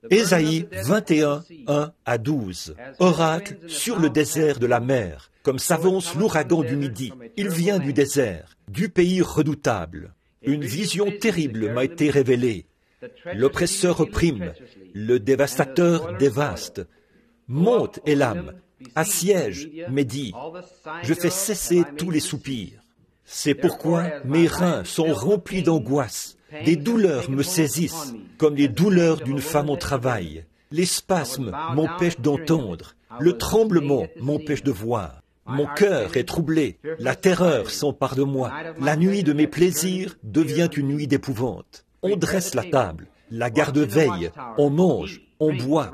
Ésaïe 21, 1 à 12. Oracle sur le désert de la mer, comme s'avance l'ouragan du midi. Il vient du désert, du pays redoutable. Une vision terrible m'a été révélée. L'oppresseur opprime, le dévastateur dévaste. Monte, Élam, assiège, Médie. Je fais cesser tous les soupirs. C'est pourquoi mes reins sont remplis d'angoisse. Des douleurs me saisissent, comme les douleurs d'une femme au travail. Les spasmes m'empêchent d'entendre. Le tremblement m'empêche de voir. Mon cœur est troublé. La terreur s'empare de moi. La nuit de mes plaisirs devient une nuit d'épouvante. On dresse la table. La garde veille. On mange. On boit.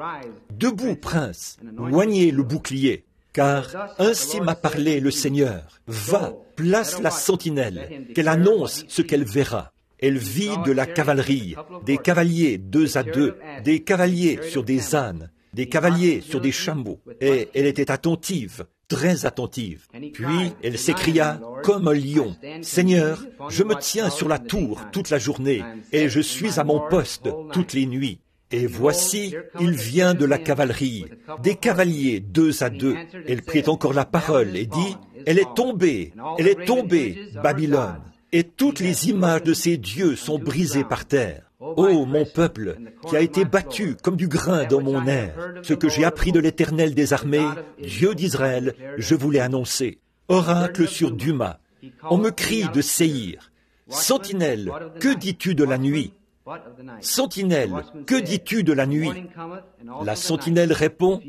Debout, prince. Oignez le bouclier. Car ainsi m'a parlé le Seigneur. Va, place la sentinelle, qu'elle annonce ce qu'elle verra. Elle vit de la cavalerie, des cavaliers 2 à 2, des cavaliers sur des ânes, des cavaliers sur des chameaux. Et elle était attentive, très attentive. Puis elle s'écria comme un lion, « Seigneur, je me tiens sur la tour toute la journée, et je suis à mon poste toutes les nuits. Et voici, il vient de la cavalerie, des cavaliers 2 à 2. Elle prit encore la parole et dit, « Elle est tombée, Babylone. Et toutes les images de ces dieux sont brisées par terre. Ô mon peuple, qui a été battu comme du grain dans mon air, ce que j'ai appris de l'Éternel des armées, Dieu d'Israël, je vous l'ai annoncé. Oracle sur Duma, on me crie de Séhir. Sentinelle, que dis-tu de la nuit? Sentinelle, que dis-tu de la nuit? La sentinelle répond,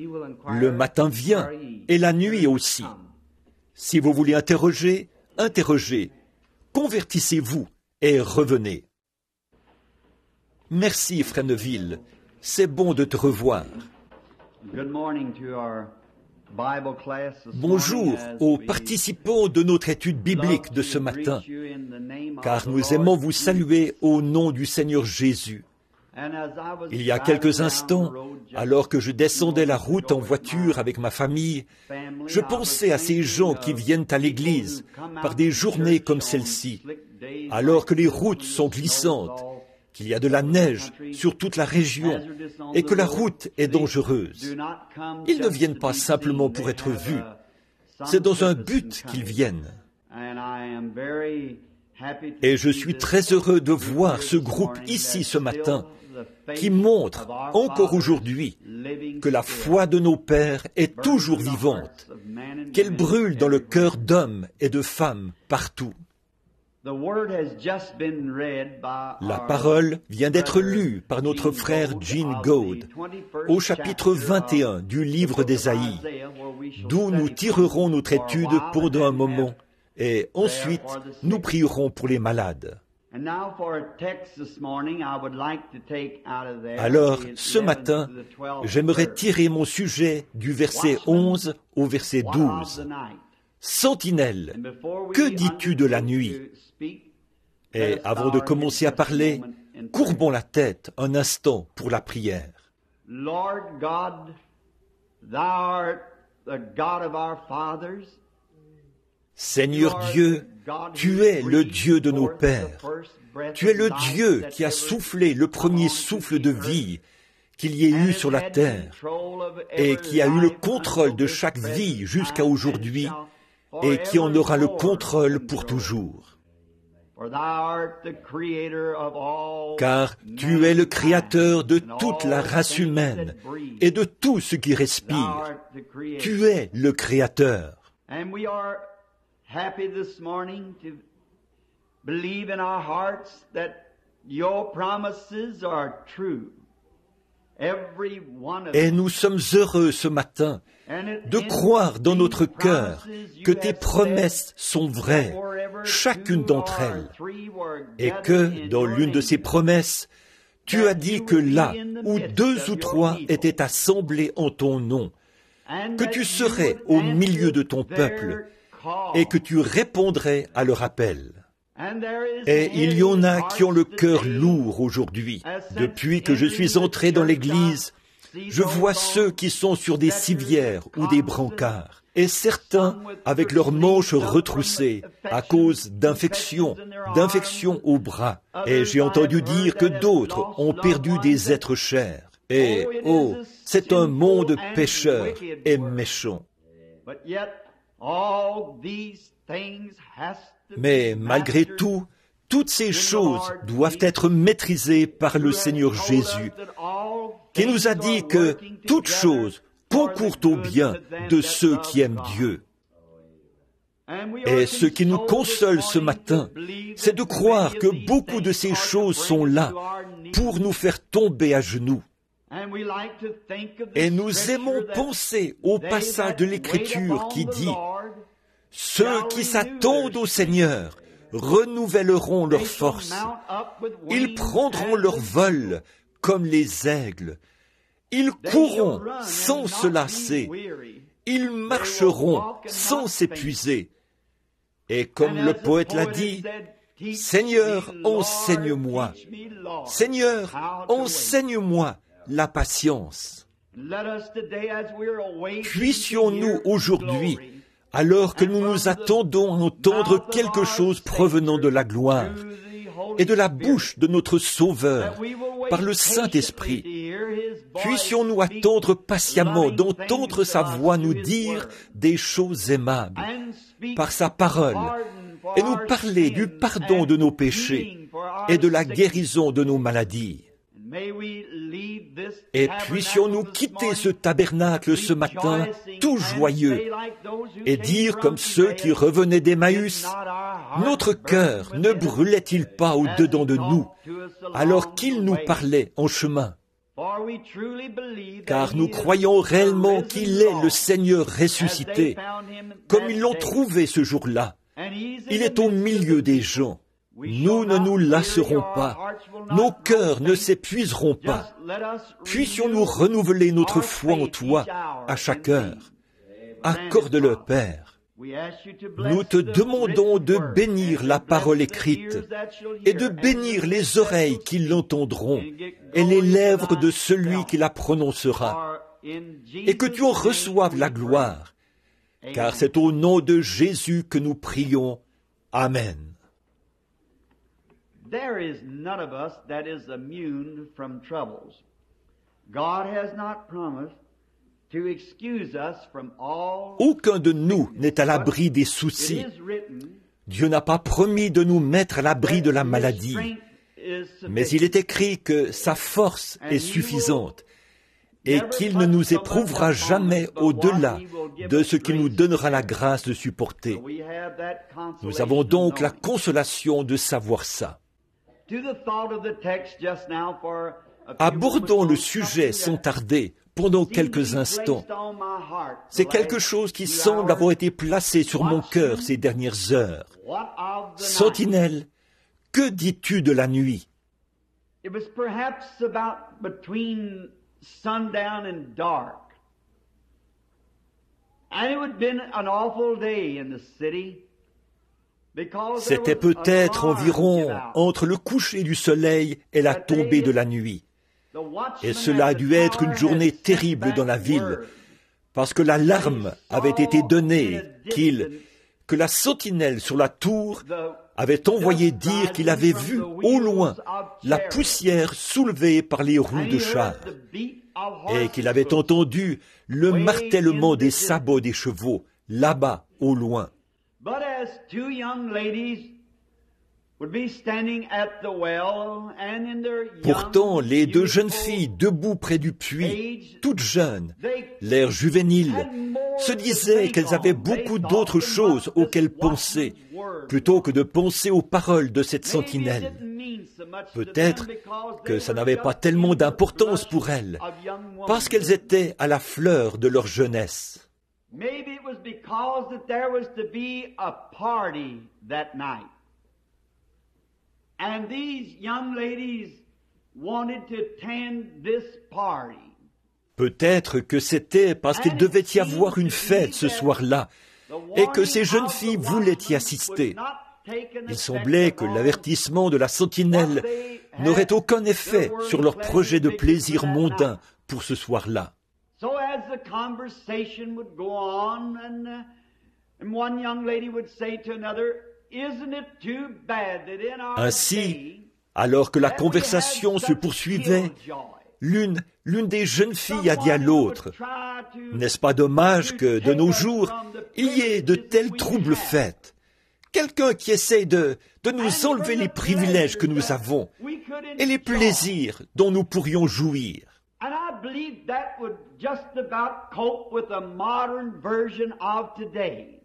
le matin vient, et la nuit aussi. Si vous voulez interroger, interrogez. Convertissez-vous et revenez. Merci, Frère Neville. C'est bon de te revoir. Bonjour aux participants de notre étude biblique de ce matin, car nous aimons vous saluer au nom du Seigneur Jésus. Il y a quelques instants, alors que je descendais la route en voiture avec ma famille, je pensais à ces gens qui viennent à l'église par des journées comme celle-ci, alors que les routes sont glissantes, qu'il y a de la neige sur toute la région et que la route est dangereuse. Ils ne viennent pas simplement pour être vus, c'est dans un but qu'ils viennent. Et je suis très heureux de voir ce groupe ici ce matin, qui montre encore aujourd'hui que la foi de nos pères est toujours vivante, qu'elle brûle dans le cœur d'hommes et de femmes partout. La parole vient d'être lue par notre frère Gene Gould au chapitre 21 du livre d'Ésaïe, d'où nous tirerons notre étude pendant un moment et ensuite nous prierons pour les malades. Alors, ce matin, j'aimerais tirer mon sujet du verset 11 au verset 12. Sentinelle, que dis-tu de la nuit? Et avant de commencer à parler, courbons la tête un instant pour la prière. Lord God, thou art the God of our fathers. Seigneur Dieu, tu es le Dieu de nos pères. Tu es le Dieu qui a soufflé le premier souffle de vie qu'il y ait eu sur la terre et qui a eu le contrôle de chaque vie jusqu'à aujourd'hui et qui en aura le contrôle pour toujours. Car tu es le créateur de toute la race humaine et de tout ce qui respire. Tu es le créateur. Happy this morning to believe in our hearts that your promises are true. Every one of Et nous sommes heureux ce matin de croire dans notre cœur que tes promesses sont vraies, chacune d'entre elles, et que dans l'une de ces promesses, tu as dit que là où 2 ou 3 étaient assemblés en ton nom, que tu serais au milieu de ton peuple, et que tu répondrais à leur appel. Et il y en a qui ont le cœur lourd aujourd'hui. Depuis que je suis entré dans l'Église, je vois ceux qui sont sur des civières ou des brancards, et certains avec leurs manches retroussées à cause d'infections au bras. Et j'ai entendu dire que d'autres ont perdu des êtres chers. Et, oh, c'est un monde pécheur et méchant. Mais malgré tout, toutes ces choses doivent être maîtrisées par le Seigneur Jésus, qui nous a dit que toutes choses concourent au bien de ceux qui aiment Dieu. Et ce qui nous console ce matin, c'est de croire que beaucoup de ces choses sont là pour nous faire tomber à genoux. Et nous aimons penser au passage de l'Écriture qui dit « Ceux qui s'attendent au Seigneur renouvelleront leur force. Ils prendront leur vol comme les aigles. Ils courront sans se lasser. Ils marcheront sans s'épuiser. » Et comme le poète l'a dit, « Seigneur, enseigne-moi. Seigneur, enseigne-moi la patience. » Puissions-nous aujourd'hui, alors que nous nous attendons à entendre quelque chose provenant de la gloire et de la bouche de notre Sauveur par le Saint-Esprit, puissions-nous attendre patiemment d'entendre sa voix nous dire des choses aimables par sa parole et nous parler du pardon de nos péchés et de la guérison de nos maladies. Et puissions-nous quitter ce tabernacle ce matin tout joyeux et dire comme ceux qui revenaient d'Emmaüs, « Notre cœur ne brûlait-il pas au-dedans de nous alors qu'il nous parlait en chemin ?» Car nous croyons réellement qu'il est le Seigneur ressuscité, comme ils l'ont trouvé ce jour-là. Il est au milieu des gens. Nous ne nous lasserons pas. Nos cœurs ne s'épuiseront pas. Puissions-nous renouveler notre foi en toi à chaque heure. Accorde-le, Père. Nous te demandons de bénir la parole écrite et de bénir les oreilles qui l'entendront et les lèvres de celui qui la prononcera, et que tu en reçoives la gloire, car c'est au nom de Jésus que nous prions. Amen. There is none of us that is immune from troubles. God has not promised to excuse us from all. Aucun de nous n'est à l'abri des soucis. Dieu n'a pas promis de nous mettre à l'abri de la maladie. Mais il est écrit que sa force est suffisante et qu'il ne nous éprouvera jamais au-delà de ce qu'il nous donnera la grâce de supporter. Nous avons donc la consolation de savoir ça. Abordons le sujet sans tarder pendant quelques instants. C'est quelque chose qui semble avoir été placé sur mon cœur ces dernières heures. Sentinelle, que dis-tu de la nuit? It was perhaps about between sundown and dark. And it had been an awful day in the city. C'était peut-être environ entre le coucher du soleil et la tombée de la nuit. Et cela a dû être une journée terrible dans la ville, parce que l'alarme avait été donnée que la sentinelle sur la tour avait envoyé dire qu'il avait vu au loin la poussière soulevée par les roues de chars, et qu'il avait entendu le martèlement des sabots des chevaux, là-bas, au loin. Pourtant, les deux jeunes filles debout près du puits, toutes jeunes, l'air juvénile, se disaient qu'elles avaient beaucoup d'autres choses auxquelles penser, plutôt que de penser aux paroles de cette sentinelle. Peut-être que ça n'avait pas tellement d'importance pour elles, parce qu'elles étaient à la fleur de leur jeunesse. Maybe it was because that there was to be a party that night. And these young ladies wanted to attend this party. Peut-être que c'était parce qu'il devait y avoir une fête ce soir-là et que ces jeunes filles voulaient y assister. Il semblait que l'avertissement de la sentinelle n'aurait aucun effet sur leur projet de plaisir mondain pour ce soir-là. So as the conversation would go on, and one young lady would say to another, "Isn't it too bad that in our Ainsi, day, alors que la conversation se poursuivait, L'une des jeunes filles a dit à l'autre, « N'est-ce pas dommage que, de nos jours, il y ait de tels troubles faits? Quelqu'un qui essaie de nous enlever les privilèges que nous avons et les plaisirs dont nous pourrions jouir. » And I believe that would just about cope with the modern version of today.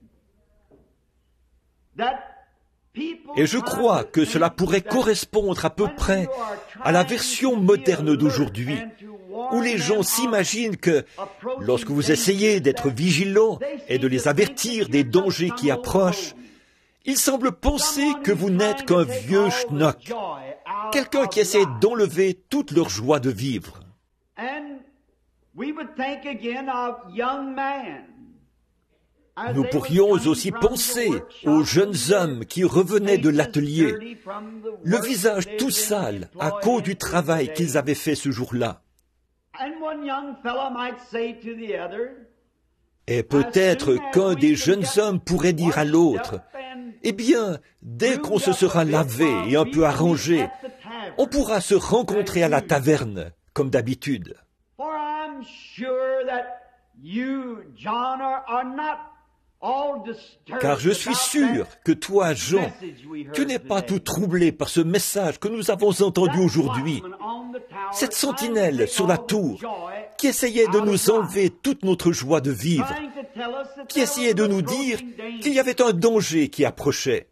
Et je crois que cela pourrait correspondre à peu près à la version moderne d'aujourd'hui, où les gens s'imaginent que, lorsque vous essayez d'être vigilant et de les avertir des dangers qui approchent, ils semblent penser que vous n'êtes qu'un vieux schnock, quelqu'un qui essaie d'enlever toute leur joie de vivre. Nous pourrions aussi penser aux jeunes hommes qui revenaient de l'atelier, le visage tout sale à cause du travail qu'ils avaient fait ce jour-là. Et peut-être qu'un des jeunes hommes pourrait dire à l'autre, « Eh bien, dès qu'on se sera lavé et un peu arrangé, on pourra se rencontrer à la taverne, comme d'habitude. » Car je suis sûr que toi, Jean, tu n'es pas tout troublé par ce message que nous avons entendu aujourd'hui. Cette sentinelle sur la tour qui essayait de nous enlever toute notre joie de vivre, qui essayait de nous dire qu'il y avait un danger qui approchait.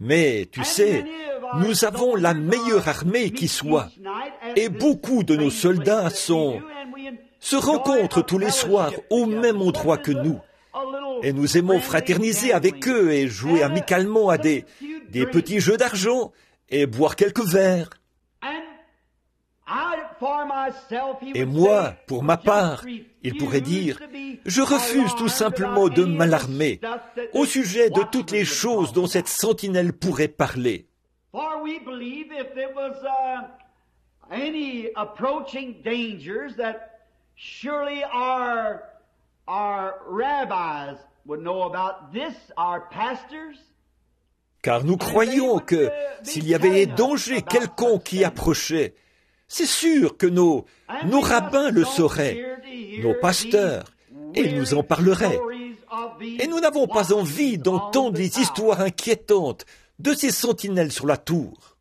Mais, tu sais, nous avons la meilleure armée qui soit, et beaucoup de nos soldats se rencontrent tous les soirs au même endroit que nous, et nous aimons fraterniser avec eux et jouer amicalement à des petits jeux d'argent et boire quelques verres. Et moi, pour ma part, il pourrait dire, je refuse tout simplement de m'alarmer au sujet de toutes les choses dont cette sentinelle pourrait parler. Car nous croyons que s'il y avait des dangers quelconques qui approchaient, c'est sûr que nos rabbins le sauraient, nos pasteurs, et ils nous en parleraient. Et nous n'avons pas envie d'entendre des histoires inquiétantes de ces sentinelles sur la tour.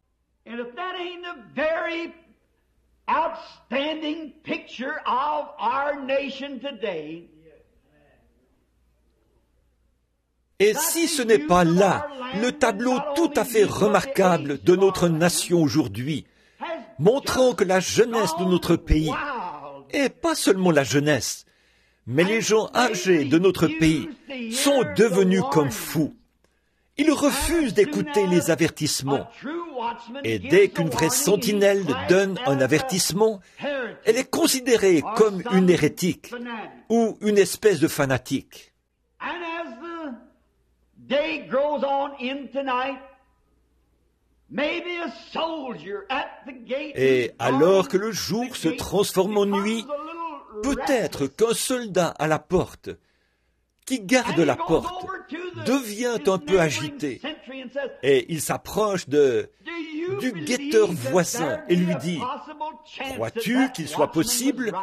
Et si ce n'est pas là le tableau tout à fait remarquable de notre nation aujourd'hui, montrant que la jeunesse de notre pays, et pas seulement la jeunesse, mais les gens âgés de notre pays, sont devenus comme fous. Ils refusent d'écouter les avertissements. Et dès qu'une vraie sentinelle donne un avertissement, elle est considérée comme une hérétique ou une espèce de fanatique. Et alors que le jour se transforme en nuit, peut-être qu'un soldat à la porte, qui garde la porte, devient un peu agité et il s'approche du guetteur voisin et lui dit « Crois-tu qu'il soit possible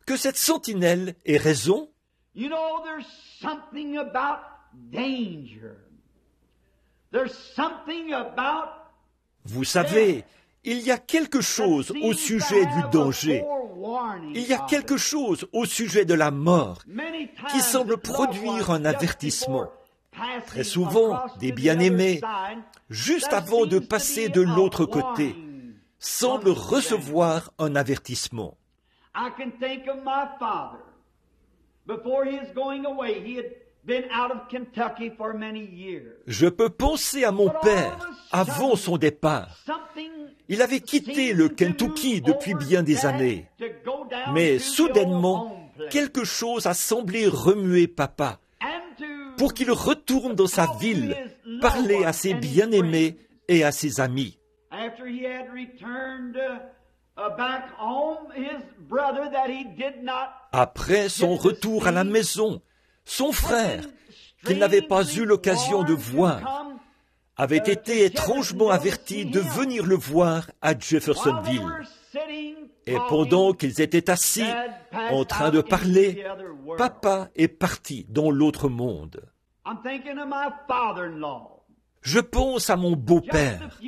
que cette sentinelle ait raison ?» Vous savez, il y a quelque chose au sujet du danger. Il y a quelque chose au sujet de la mort qui semble produire un avertissement. Très souvent, des bien-aimés, juste avant de passer de l'autre côté, semblent recevoir un avertissement. Je peux penser à mon père avant son départ. Il avait quitté le Kentucky depuis bien des années. Mais soudainement, quelque chose a semblé remuer papa pour qu'il retourne dans sa ville, parler à ses bien-aimés et à ses amis. Après son retour à la maison, son frère, qu'il n'avait pas eu l'occasion de voir, avaient été étrangement avertis de venir le voir à Jeffersonville. Et pendant qu'ils étaient assis, en train de parler, papa est parti dans l'autre monde. Je pense à mon beau-père.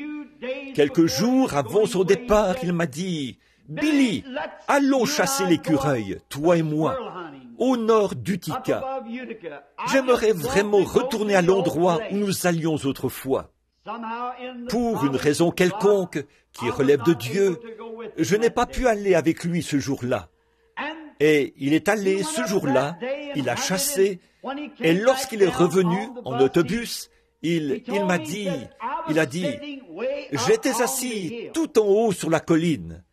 Quelques jours avant son départ, il m'a dit, « Billy, allons chasser l'écureuil, toi et moi, au nord d'Utica. J'aimerais vraiment retourner à l'endroit où nous allions autrefois. Pour une raison quelconque qui relève de Dieu, je n'ai pas pu aller avec lui ce jour-là. Et il est allé ce jour-là, il a chassé, et lorsqu'il est revenu en autobus, il m'a dit, j'étais assis tout en haut sur la colline.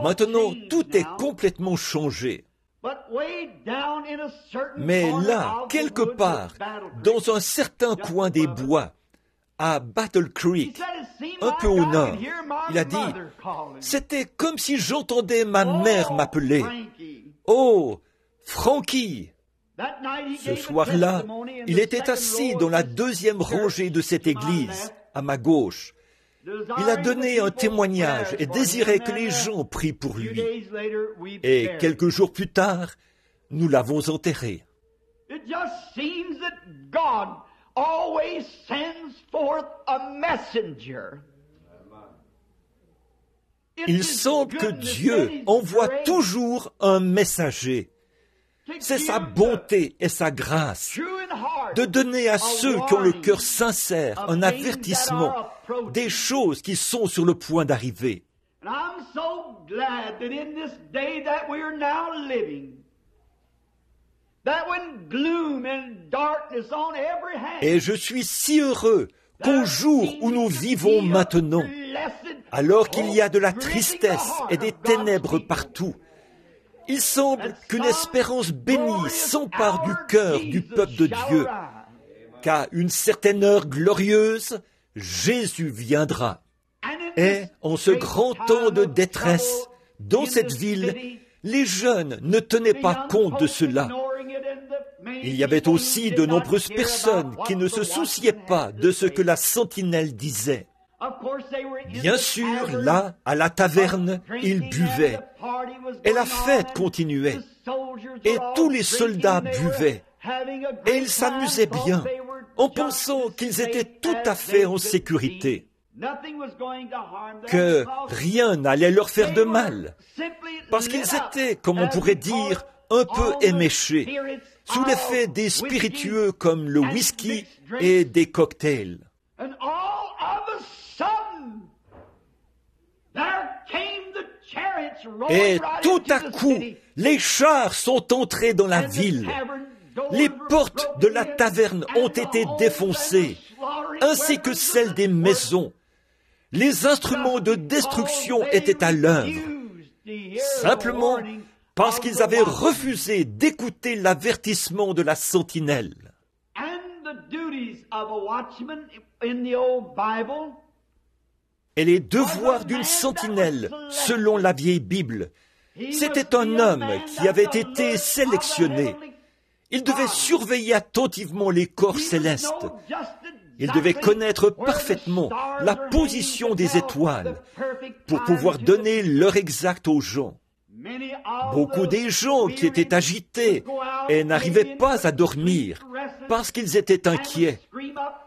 Maintenant, tout est complètement changé. Mais là, quelque part, dans un certain coin des bois, à Battle Creek, un peu au nord, il a dit, c'était comme si j'entendais ma mère m'appeler. Oh, Frankie! Ce soir-là, il était assis dans la deuxième rangée de cette église, à ma gauche. Il a donné un témoignage et désirait que les gens prient pour lui. Et quelques jours plus tard, nous l'avons enterré. Il semble que Dieu envoie toujours un messager. C'est sa bonté et sa grâce de donner à ceux qui ont le cœur sincère un avertissement des choses qui sont sur le point d'arriver. Et je suis si heureux qu'au jour où nous vivons maintenant, alors qu'il y a de la tristesse et des ténèbres partout, il semble qu'une espérance bénie s'empare du cœur du peuple de Dieu, qu'à une certaine heure glorieuse, Jésus viendra. Et en ce grand temps de détresse, dans cette ville, les jeunes ne tenaient pas compte de cela. Il y avait aussi de nombreuses personnes qui ne se souciaient pas de ce que la sentinelle disait. Bien sûr, là, à la taverne, ils buvaient. Et la fête continuait. Et tous les soldats buvaient. Et ils s'amusaient bien, en pensant qu'ils étaient tout à fait en sécurité. Que rien n'allait leur faire de mal. Parce qu'ils étaient, comme on pourrait dire, un peu éméchés, sous l'effet des spiritueux comme le whisky et des cocktails. Et tout à coup, les chars sont entrés dans la ville. Les portes de la taverne ont été défoncées, ainsi que celles des maisons. Les instruments de destruction étaient à l'œuvre, simplement parce qu'ils avaient refusé d'écouter l'avertissement de la sentinelle. Et les devoirs d'une sentinelle, selon la vieille Bible, c'était un homme qui avait été sélectionné. Il devait surveiller attentivement les corps célestes. Il devait connaître parfaitement la position des étoiles pour pouvoir donner l'heure exacte aux gens. Beaucoup des gens qui étaient agités et n'arrivaient pas à dormir parce qu'ils étaient inquiets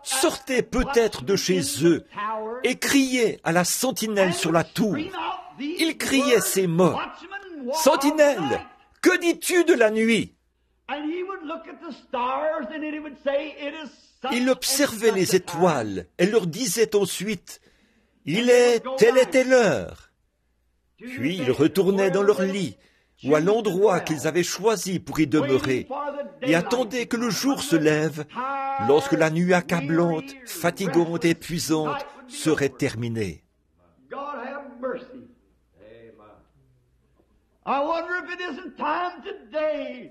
sortaient peut-être de chez eux et criaient à la sentinelle sur la tour. Ils criaient ces mots: « Sentinelle, que dis-tu de la nuit ?» Il observait les étoiles et leur disait ensuite: « Il est telle et telle heure. » Puis ils retournaient dans leur lit ou à l'endroit qu'ils avaient choisi pour y demeurer et attendaient que le jour se lève lorsque la nuit accablante, fatigante et épuisante serait terminée.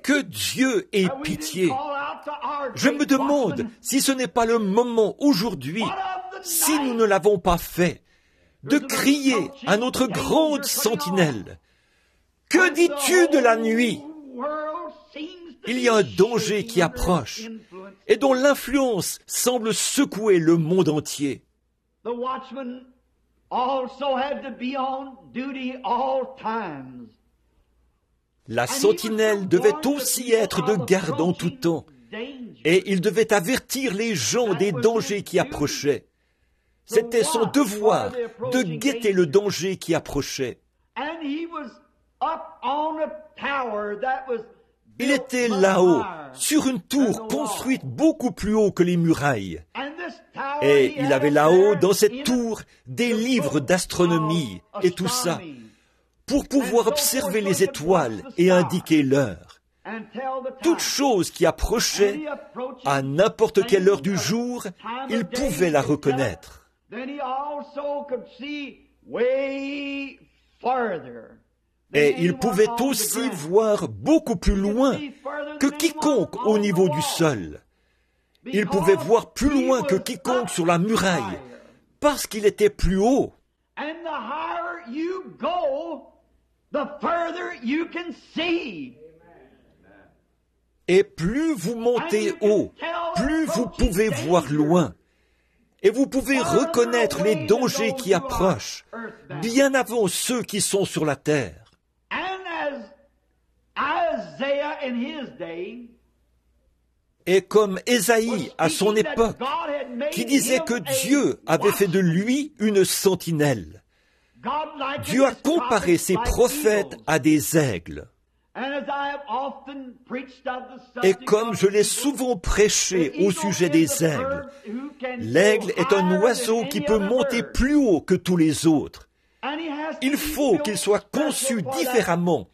Que Dieu ait pitié. Je me demande si ce n'est pas le moment aujourd'hui, si nous ne l'avons pas fait, de crier à notre grande sentinelle: « Que dis-tu de la nuit ?» Il y a un danger qui approche et dont l'influence semble secouer le monde entier. The watchman also had to be on duty all times. La sentinelle devait aussi être de garde en tout temps, et il devait avertir les gens des dangers qui approchaient. C'était son devoir de guetter le danger qui approchait. And he was up on a tower that was Il était là-haut, sur une tour construite beaucoup plus haut que les murailles. Et il avait là-haut, dans cette tour, des livres d'astronomie et tout ça, pour pouvoir observer les étoiles et indiquer l'heure. Toute chose qui approchait, à n'importe quelle heure du jour, il pouvait la reconnaître. Et il pouvait aussi voir beaucoup plus loin que quiconque au niveau du sol. Il pouvait voir plus loin que quiconque sur la muraille, parce qu'il était plus haut. Et plus vous montez haut, plus vous pouvez voir loin. Et vous pouvez reconnaître les dangers qui approchent, bien avant ceux qui sont sur la terre. Et comme Ésaïe à son époque, qui disait que Dieu avait fait de lui une sentinelle, Dieu a comparé ses prophètes à des aigles. Et comme je l'ai souvent prêché au sujet des aigles, l'aigle est un oiseau qui peut monter plus haut que tous les autres. Il faut qu'il soit conçu différemment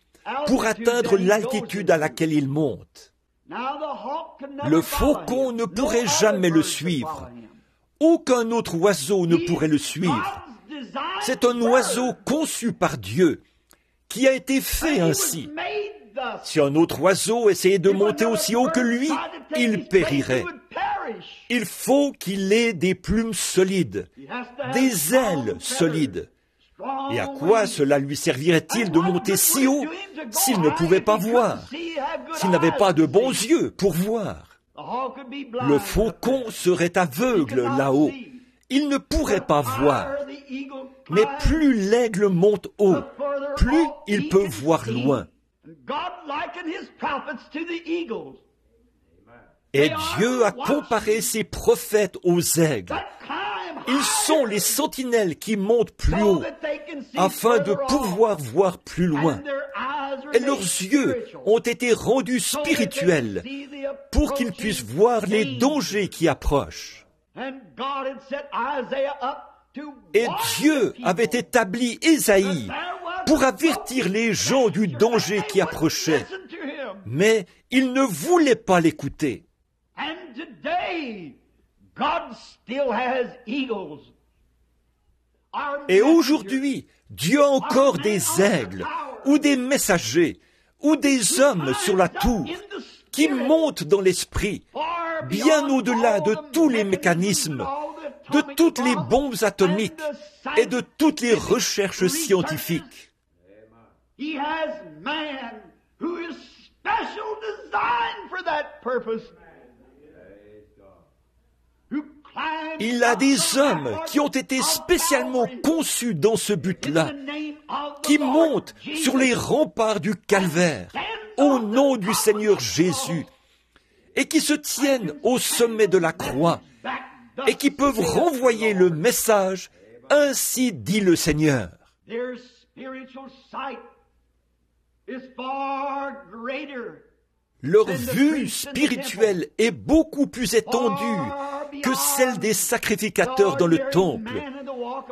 pour atteindre l'altitude à laquelle il monte. Le faucon ne pourrait jamais le suivre. Aucun autre oiseau ne pourrait le suivre. C'est un oiseau conçu par Dieu, qui a été fait ainsi. Si un autre oiseau essayait de monter aussi haut que lui, il périrait. Il faut qu'il ait des plumes solides, des ailes solides. Et à quoi cela lui servirait-il de monter si haut s'il ne pouvait pas voir, s'il n'avait pas de bons yeux pour voir? Le faucon serait aveugle là-haut. Il ne pourrait pas voir. Mais plus l'aigle monte haut, plus il peut voir loin. Et Dieu a comparé ses prophètes aux aigles. Ils sont les sentinelles qui montent plus haut, afin de pouvoir voir plus loin. Et leurs yeux ont été rendus spirituels pour qu'ils puissent voir les dangers qui approchent. Et Dieu avait établi Ésaïe pour avertir les gens du danger qui approchait. Mais ils ne voulaient pas l'écouter. Et aujourd'hui, Dieu a encore des aigles, ou des messagers, ou des hommes sur la tour, qui montent dans l'esprit, bien au-delà de tous les mécanismes, de toutes les bombes atomiques et de toutes les recherches scientifiques. Il a des hommes qui ont été spécialement conçus dans ce but-là, qui montent sur les remparts du calvaire, au nom du Seigneur Jésus, et qui se tiennent au sommet de la croix, et qui peuvent renvoyer le message, ainsi dit le Seigneur. Leur vue spirituelle est beaucoup plus étendue que celle des sacrificateurs dans le temple,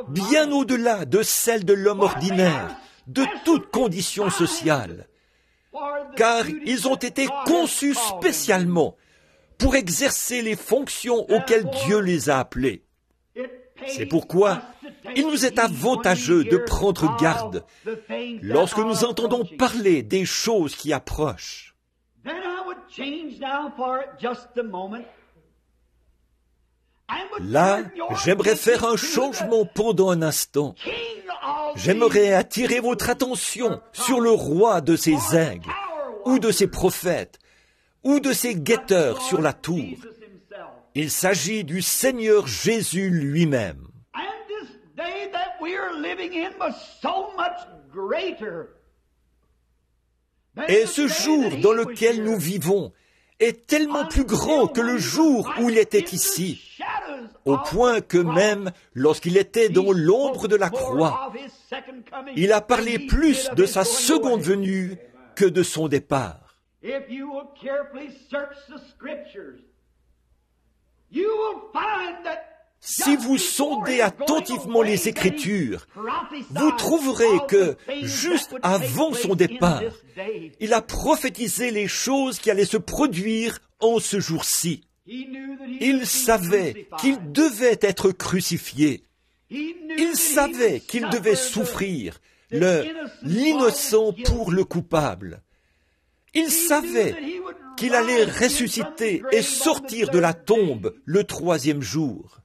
bien au-delà de celle de l'homme ordinaire, de toute condition sociale, car ils ont été conçus spécialement pour exercer les fonctions auxquelles Dieu les a appelés. C'est pourquoi il nous est avantageux de prendre garde lorsque nous entendons parler des choses qui approchent. Là, j'aimerais faire un changement pendant un instant. J'aimerais attirer votre attention sur le roi de ces aigles, ou de ces prophètes, ou de ses guetteurs sur la tour. Il s'agit du Seigneur Jésus lui-même. Et ce jour dans lequel nous vivons est tellement plus grand que le jour où il était ici, au point que même lorsqu'il était dans l'ombre de la croix, il a parlé plus de sa seconde venue que de son départ. Si vous sondez attentivement les Écritures, vous trouverez que, juste avant son départ, il a prophétisé les choses qui allaient se produire en ce jour-ci. Il savait qu'il devait être crucifié. Il savait qu'il devait souffrir, l'innocent pour le coupable. Il savait qu'il allait ressusciter et sortir de la tombe le troisième jour.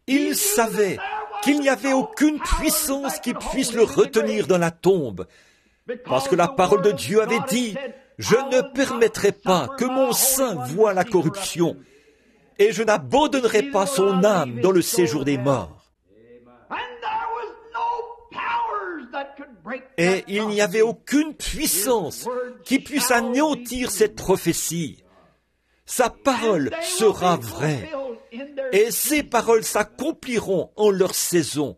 Il savait qu'il n'y avait aucune puissance qui puisse le retenir dans la tombe, parce que la parole de Dieu avait dit « Je ne permettrai pas que mon saint voie la corruption, et je n'abandonnerai pas son âme dans le séjour des morts. » Et il n'y avait aucune puissance qui puisse anéantir cette prophétie. Sa parole sera vraie, et ses paroles s'accompliront en leur saison.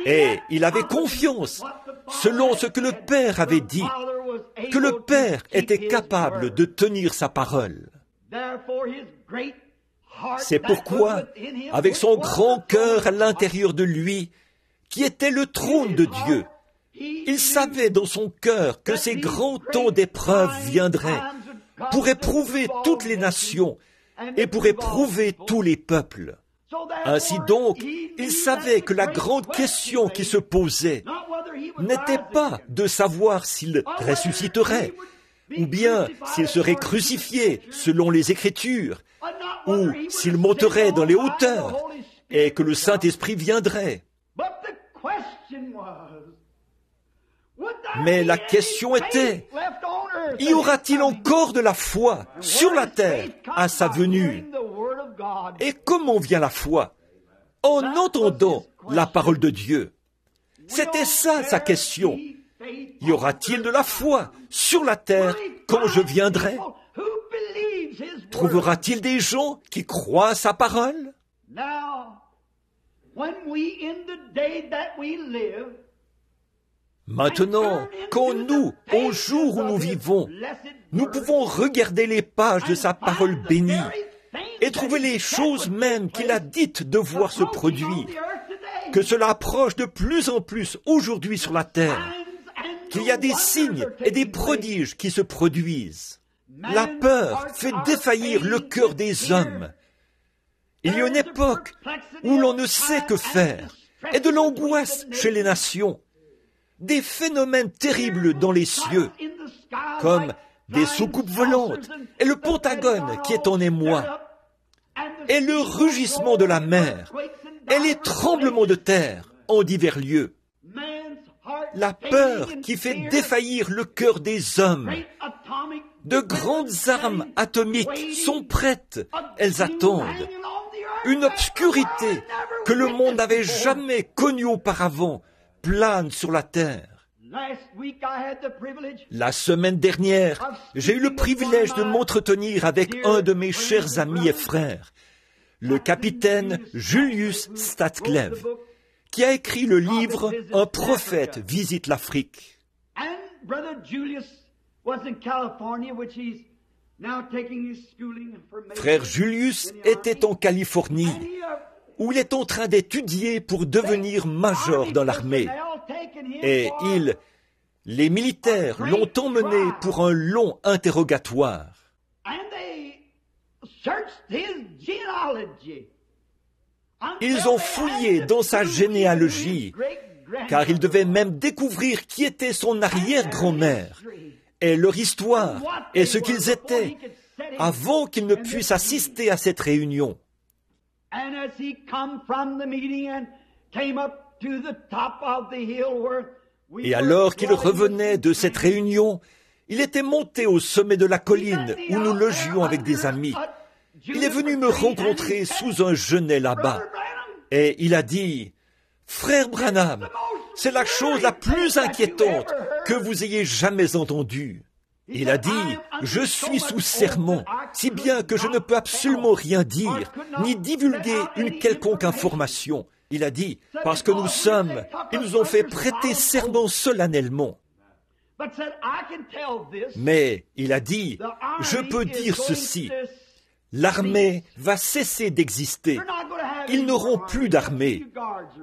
Et il avait confiance, selon ce que le Père avait dit, que le Père était capable de tenir sa parole. C'est pourquoi, avec son grand cœur à l'intérieur de lui, qui était le trône de Dieu, il savait dans son cœur que ces grands temps d'épreuve viendraient pour éprouver toutes les nations et pour éprouver tous les peuples. Ainsi donc, il savait que la grande question qui se posait n'était pas de savoir s'il ressusciterait, ou bien s'il serait crucifié selon les Écritures, ou s'il monterait dans les hauteurs et que le Saint-Esprit viendrait. Mais la question était, y aura-t-il encore de la foi sur la terre à sa venue? Et comment vient la foi? En entendant la parole de Dieu. C'était ça sa question. Y aura-t-il de la foi sur la terre quand je viendrai? Trouvera-t-il des gens qui croient à sa parole? Maintenant, quand nous, au jour où nous vivons, nous pouvons regarder les pages de sa parole bénie et trouver les choses même qu'il a dites devoir se produire, que cela approche de plus en plus aujourd'hui sur la terre, qu'il y a des signes et des prodiges qui se produisent. La peur fait défaillir le cœur des hommes. Il y a une époque où l'on ne sait que faire, et de l'angoisse chez les nations, des phénomènes terribles dans les cieux, comme des soucoupes volantes, et le Pentagone qui est en émoi, et le rugissement de la mer, et les tremblements de terre en divers lieux. La peur qui fait défaillir le cœur des hommes. De grandes armes atomiques sont prêtes, elles attendent. Une obscurité que le monde n'avait jamais connue auparavant plane sur la terre. La semaine dernière, j'ai eu le privilège de m'entretenir avec un de mes chers amis et frères, le capitaine Julius Statcliffe, qui a écrit le livre « Un prophète visite l'Afrique ». Frère Julius était en Californie, où il est en train d'étudier pour devenir major dans l'armée. Et les militaires l'ont emmené pour un long interrogatoire. Ils ont fouillé dans sa généalogie, car ils devaient même découvrir qui était son arrière-grand-mère, et leur histoire, et ce qu'ils étaient, avant qu'ils ne puissent assister à cette réunion. Et alors qu'il revenait de cette réunion, Il était monté au sommet de la colline où nous logions avec des amis. Il est venu me rencontrer sous un genêt là-bas. Et il a dit, « Frère Branham, c'est la chose la plus inquiétante que vous ayez jamais entendue. » Il a dit, « Je suis sous serment, si bien que je ne peux absolument rien dire, ni divulguer une quelconque information. » Il a dit, « Parce que ils nous ont fait prêter serment solennellement. » Mais il a dit, « Je peux dire ceci. L'armée va cesser d'exister. Ils n'auront plus d'armée,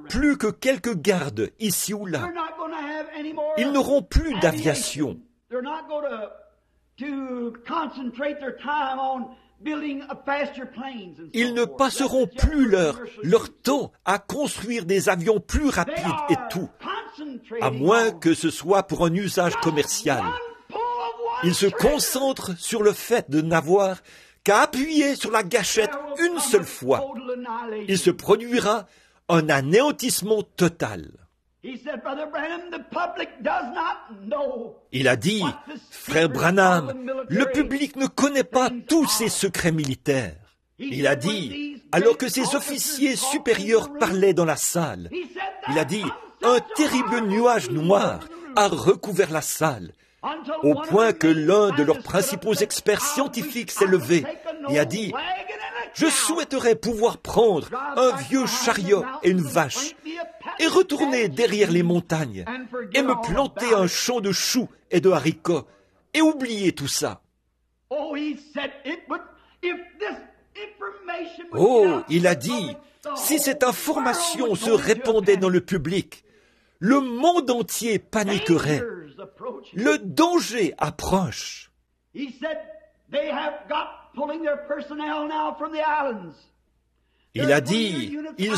plus que quelques gardes ici ou là. Ils n'auront plus d'aviation. Ils ne passeront plus leur temps à construire des avions plus rapides et tout, à moins que ce soit pour un usage commercial. Ils se concentrent sur le fait de n'avoir qu'à appuyer sur la gâchette une seule fois. Il se produira un anéantissement total. Il a dit, « Frère Branham, le public ne connaît pas tous ces secrets militaires. » Il a dit, alors que ses officiers supérieurs parlaient dans la salle, il a dit, « Un terrible nuage noir a recouvert la salle, au point que l'un de leurs principaux experts scientifiques s'est levé et a dit, « Je souhaiterais pouvoir prendre un vieux chariot et une vache et retourner derrière les montagnes et me planter un champ de choux et de haricots et oublier tout ça. » Oh, il a dit, si cette information se répandait dans le public, le monde entier paniquerait. Le danger approche. Il a dit, ils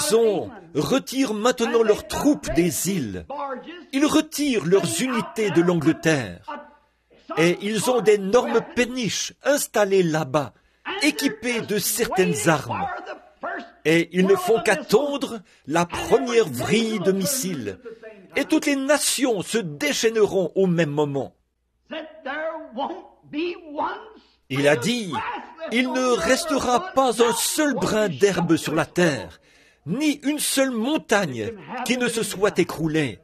retirent maintenant leurs troupes des îles. Ils retirent leurs unités de l'Angleterre. Et ils ont d'énormes péniches installées là-bas, équipées de certaines armes. Et ils ne font qu'attendre la première vrille de missiles. Et toutes les nations se déchaîneront au même moment. Il a dit, il ne restera pas un seul brin d'herbe sur la terre, ni une seule montagne qui ne se soit écroulée.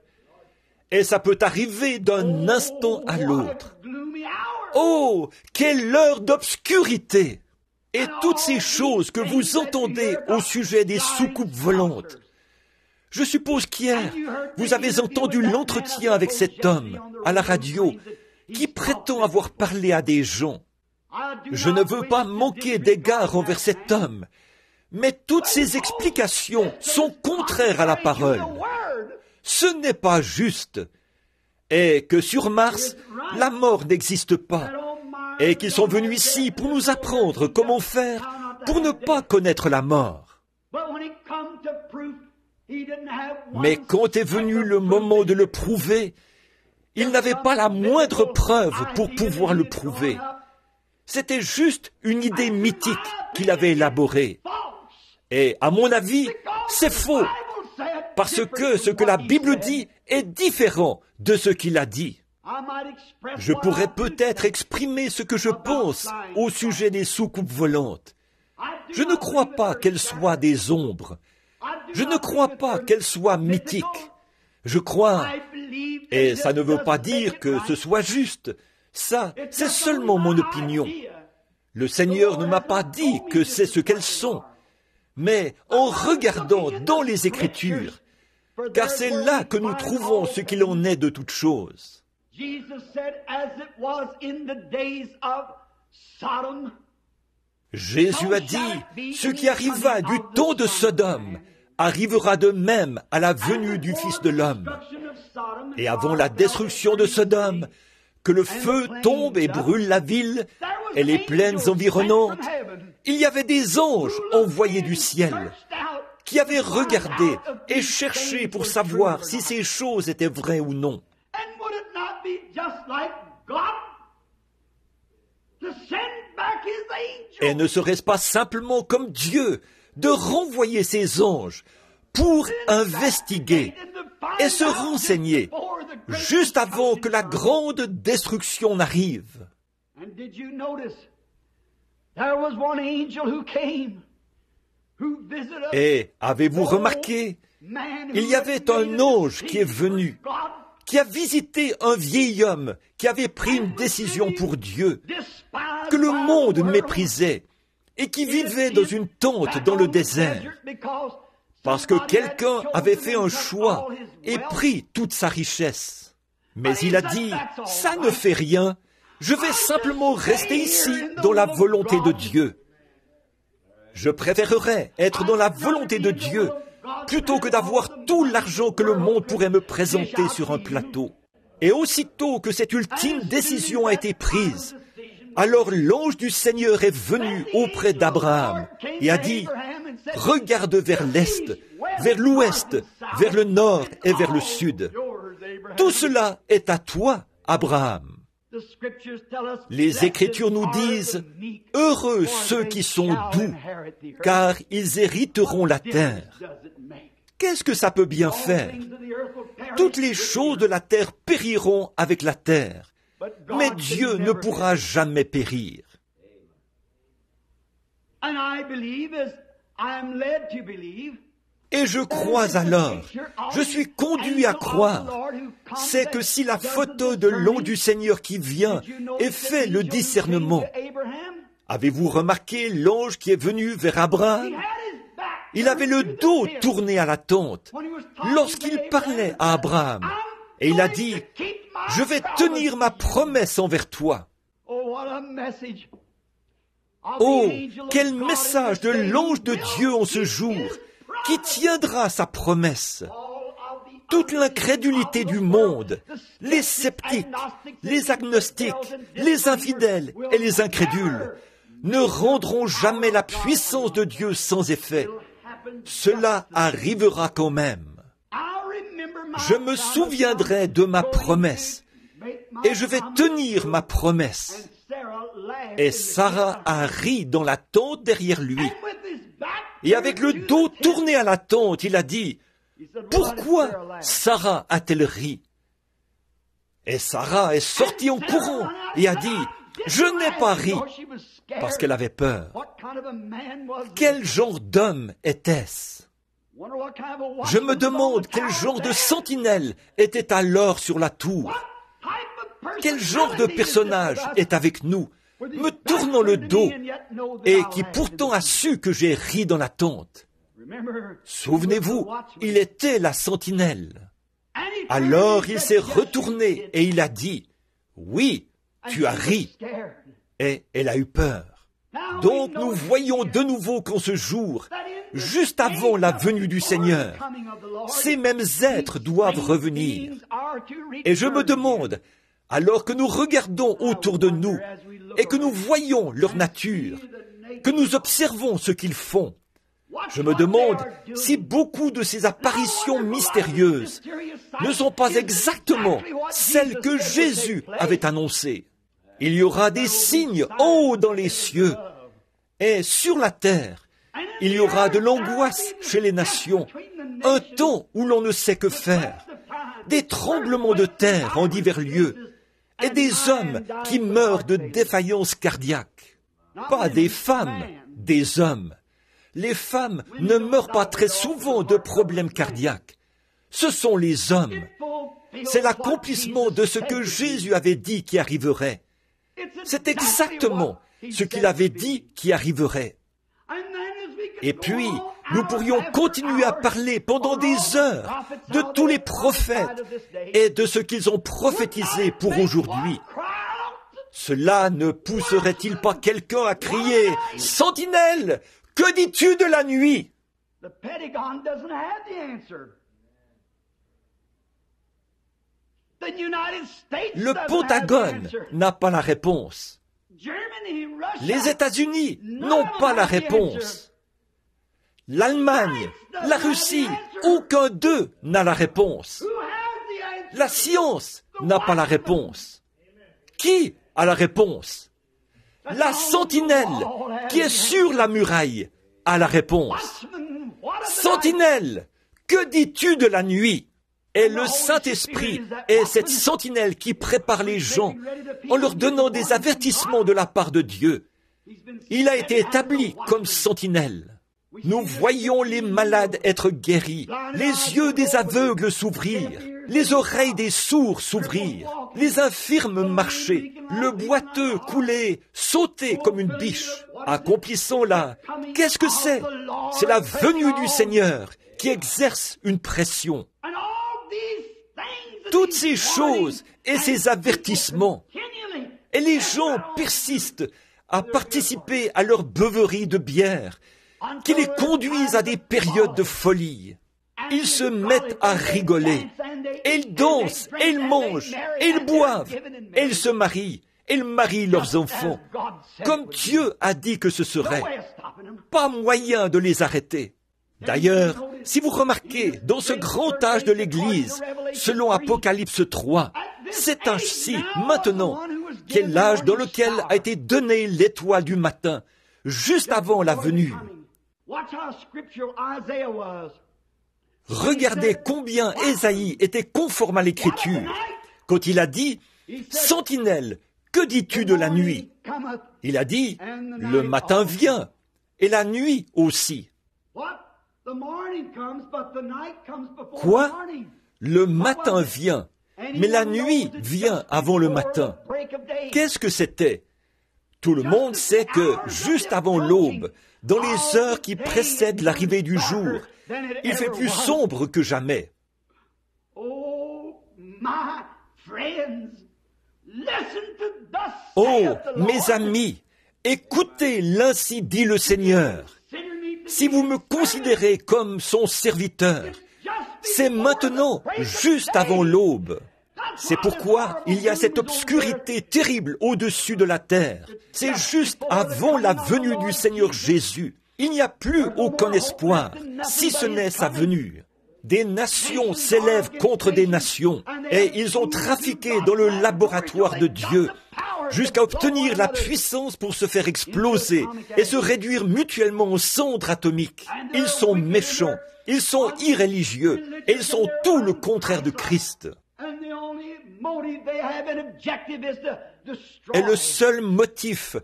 Et ça peut arriver d'un instant à l'autre. Oh, quelle heure d'obscurité! Et toutes ces choses que vous entendez au sujet des soucoupes volantes. Je suppose qu'hier, vous avez entendu l'entretien avec cet homme à la radio qui prétend avoir parlé à des gens. Je ne veux pas manquer d'égard envers cet homme, mais toutes ces explications sont contraires à la parole. Ce n'est pas juste. Et que sur Mars, la mort n'existe pas. Et qu'ils sont venus ici pour nous apprendre comment faire pour ne pas connaître la mort. Mais quand est venu le moment de le prouver, il n'avait pas la moindre preuve pour pouvoir le prouver. C'était juste une idée mythique qu'il avait élaborée. Et à mon avis, c'est faux, parce que ce que la Bible dit est différent de ce qu'il a dit. Je pourrais peut-être exprimer ce que je pense au sujet des soucoupes volantes. Je ne crois pas qu'elles soient des ombres. Je ne crois pas qu'elles soient mythiques. Je crois, et ça ne veut pas dire que ce soit juste, ça, c'est seulement mon opinion. Le Seigneur ne m'a pas dit que c'est ce qu'elles sont, mais en regardant dans les Écritures, car c'est là que nous trouvons ce qu'il en est de toutes choses. Jésus a dit, ce qui arriva du temps de Sodome arrivera de même à la venue du Fils de l'homme. Et avant la destruction de Sodome, que le feu tombe et brûle la ville et les plaines environnantes, il y avait des anges envoyés du ciel qui avaient regardé et cherché pour savoir si ces choses étaient vraies ou non. Et ne serait-ce pas simplement comme Dieu de renvoyer ses anges pour investiguer et se renseigner juste avant que la grande destruction n'arrive. Et avez-vous remarqué, il y avait un ange qui est venu, qui a visité un vieil homme qui avait pris une décision pour Dieu, que le monde méprisait, et qui vivait dans une tente dans le désert, parce que quelqu'un avait fait un choix et pris toute sa richesse. Mais il a dit, ça ne fait rien, je vais simplement rester ici dans la volonté de Dieu. Je préférerais être dans la volonté de Dieu plutôt que d'avoir tout l'argent que le monde pourrait me présenter sur un plateau. Et aussitôt que cette ultime décision a été prise, alors l'ange du Seigneur est venu auprès d'Abraham et a dit, « Regarde vers l'est, vers l'ouest, vers le nord et vers le sud. Tout cela est à toi, Abraham. » Les Écritures nous disent, « Heureux ceux qui sont doux, car ils hériteront la terre. » Qu'est-ce que ça peut bien faire? Toutes les choses de la terre périront avec la terre, mais Dieu ne pourra jamais périr. Et je crois alors, je suis conduit à croire, c'est que si la photo de l'ange du Seigneur qui vient et fait le discernement, avez-vous remarqué l'ange qui est venu vers Abraham? Il avait le dos tourné à la tente lorsqu'il parlait à Abraham. Et il a dit, « Je vais tenir ma promesse envers toi. » Oh, quel message de l'ange de Dieu en ce jour, qui tiendra sa promesse. Toute l'incrédulité du monde, les sceptiques, les agnostiques, les infidèles et les incrédules ne rendront jamais la puissance de Dieu sans effet. Cela arrivera quand même. Je me souviendrai de ma promesse et je vais tenir ma promesse. Et Sarah a ri dans la tente derrière lui. Et avec le dos tourné à la tente, il a dit, « Pourquoi Sarah a-t-elle ri ?» Et Sarah est sortie en courant et a dit, « Je n'ai pas ri » parce qu'elle avait peur. Quel genre d'homme était-ce? Je me demande quel genre de sentinelle était alors sur la tour. Quel genre de personnage est avec nous, me tournant le dos, et qui pourtant a su que j'ai ri dans la tente. Souvenez-vous, il était la sentinelle. Alors il s'est retourné et il a dit, « Oui, tu as ri. » Et elle a eu peur. Donc nous voyons de nouveau qu'en ce jour, juste avant la venue du Seigneur, ces mêmes êtres doivent revenir. Et je me demande, alors que nous regardons autour de nous et que nous voyons leur nature, que nous observons ce qu'ils font, je me demande si beaucoup de ces apparitions mystérieuses ne sont pas exactement celles que Jésus avait annoncées. Il y aura des signes en haut dans les cieux et sur la terre. Il y aura de l'angoisse chez les nations, un temps où l'on ne sait que faire, des tremblements de terre en divers lieux et des hommes qui meurent de défaillance cardiaque. Pas des femmes, des hommes. Les femmes ne meurent pas très souvent de problèmes cardiaques. Ce sont les hommes. C'est l'accomplissement de ce que Jésus avait dit qui arriverait. C'est exactement ce qu'il avait dit qui arriverait. Et puis, nous pourrions continuer à parler pendant des heures de tous les prophètes et de ce qu'ils ont prophétisé pour aujourd'hui. Cela ne pousserait-il pas quelqu'un à crier « Sentinelle, que dis-tu de la nuit ?» Le Pentagone n'a pas la réponse. Les États-Unis n'ont pas la réponse. L'Allemagne, la Russie, aucun d'eux n'a la réponse. La science n'a pas la réponse. Qui a la réponse? La sentinelle qui est sur la muraille a la réponse. Sentinelle, que dis-tu de la nuit? Et le Saint-Esprit est cette sentinelle qui prépare les gens en leur donnant des avertissements de la part de Dieu. Il a été établi comme sentinelle. Nous voyons les malades être guéris, les yeux des aveugles s'ouvrir, les oreilles des sourds s'ouvrir, les infirmes marcher, le boiteux couler, sauter comme une biche. Accomplissons-la. Qu'est-ce que c'est? C'est la venue du Seigneur qui exerce une pression. Toutes ces choses et ces avertissements, et les gens persistent à participer à leur beuverie de bière, qui les conduisent à des périodes de folie. Ils se mettent à rigoler, et ils dansent, et ils mangent, et ils boivent, et ils se marient, et ils marient leurs enfants, comme Dieu a dit que ce serait. Pas moyen de les arrêter. D'ailleurs, si vous remarquez, dans ce grand âge de l'Église, selon Apocalypse 3, cet âge-ci, maintenant, qui est l'âge dans lequel a été donnée l'étoile du matin, juste avant la venue. Regardez combien Ésaïe était conforme à l'Écriture, quand il a dit « Sentinelle, que dis-tu de la nuit ?» Il a dit « Le matin vient, et la nuit aussi. » Quoi? Le matin vient, mais la nuit vient avant le matin. Qu'est-ce que c'était? Tout le monde sait que, juste avant l'aube, dans les heures qui précèdent l'arrivée du jour, il fait plus sombre que jamais. Oh, mes amis, écoutez, l'ainsi dit le Seigneur. Si vous me considérez comme son serviteur, c'est maintenant, juste avant l'aube. C'est pourquoi il y a cette obscurité terrible au-dessus de la terre. C'est juste avant la venue du Seigneur Jésus. Il n'y a plus aucun espoir, si ce n'est sa venue. Des nations s'élèvent contre des nations, et ils ont trafiqué dans le laboratoire de Dieu, jusqu'à obtenir la puissance pour se faire exploser et se réduire mutuellement aux cendres atomiques. Ils sont méchants, ils sont irréligieux, et ils sont tout le contraire de Christ. Et le seul motif,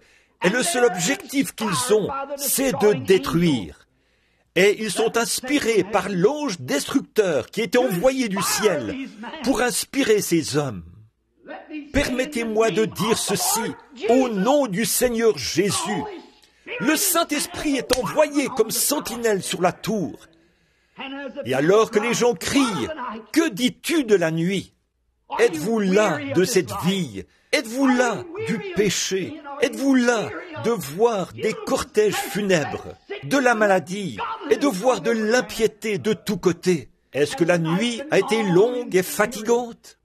et le seul objectif qu'ils ont, c'est de détruire. Et ils sont inspirés par l'ange destructeur qui était envoyé du ciel pour inspirer ces hommes. Permettez-moi de dire ceci, au nom du Seigneur Jésus. Le Saint-Esprit est envoyé comme sentinelle sur la tour. Et alors que les gens crient, « Que dis-tu de la nuit ?» Êtes-vous là de cette vie? Êtes-vous là du péché? Êtes-vous là de voir des cortèges funèbres, de la maladie et de voir de l'impiété de tous côtés? Est-ce que la nuit a été longue et fatigante?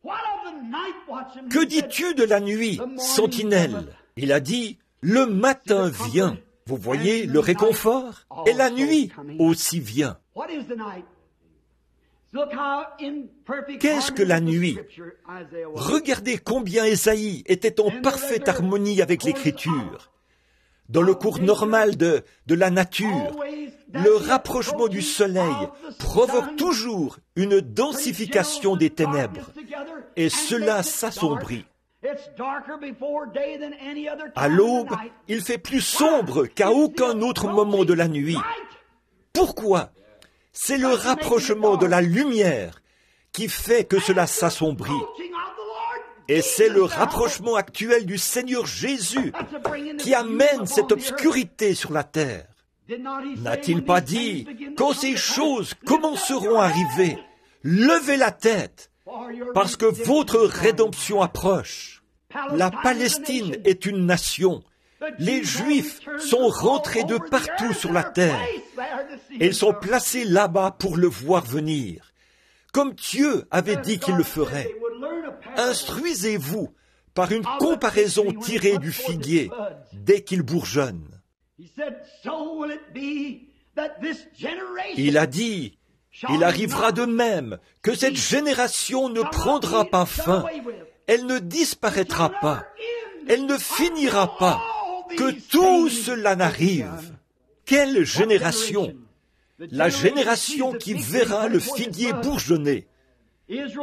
Que dis-tu de la nuit, sentinelle? Il a dit, le matin vient. Vous voyez le réconfort? Et la nuit aussi vient. Qu'est-ce que la nuit? Regardez combien Ésaïe était en parfaite harmonie avec l'Écriture. Dans le cours normal de la nature, le rapprochement du soleil provoque toujours une densification des ténèbres, et cela s'assombrit. À l'aube, il fait plus sombre qu'à aucun autre moment de la nuit. Pourquoi? C'est le rapprochement de la lumière qui fait que cela s'assombrit. Et c'est le rapprochement actuel du Seigneur Jésus qui amène cette obscurité sur la terre. N'a-t-il pas dit, quand ces choses commenceront à arriver, levez la tête, parce que votre rédemption approche. La Palestine est une nation. Les Juifs sont rentrés de partout sur la terre. Et ils sont placés là-bas pour le voir venir, comme Dieu avait dit qu'il le ferait. Instruisez-vous par une comparaison tirée du figuier dès qu'il bourgeonne. Il a dit, il arrivera de même que cette génération ne prendra pas fin, elle ne disparaîtra pas, elle ne finira pas, que tout cela n'arrive. Quelle génération! La génération qui verra le figuier bourgeonner.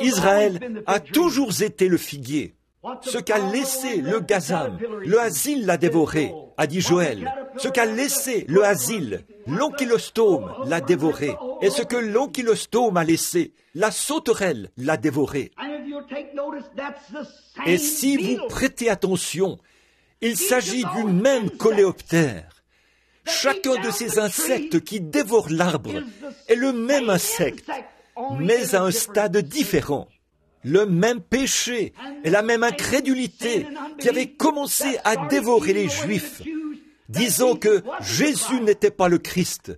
Israël a toujours été le figuier. Ce qu'a laissé le gazam, le asile l'a dévoré, a dit Joël. Ce qu'a laissé le asile, l'ankylostome l'a dévoré. Et ce que l'ankylostome a laissé, la sauterelle l'a dévoré. Et si vous prêtez attention, il s'agit du même coléoptère. Chacun de ces insectes qui dévorent l'arbre est le même insecte, mais à un stade différent. Le même péché et la même incrédulité qui avait commencé à dévorer les Juifs, disant que Jésus n'était pas le Christ,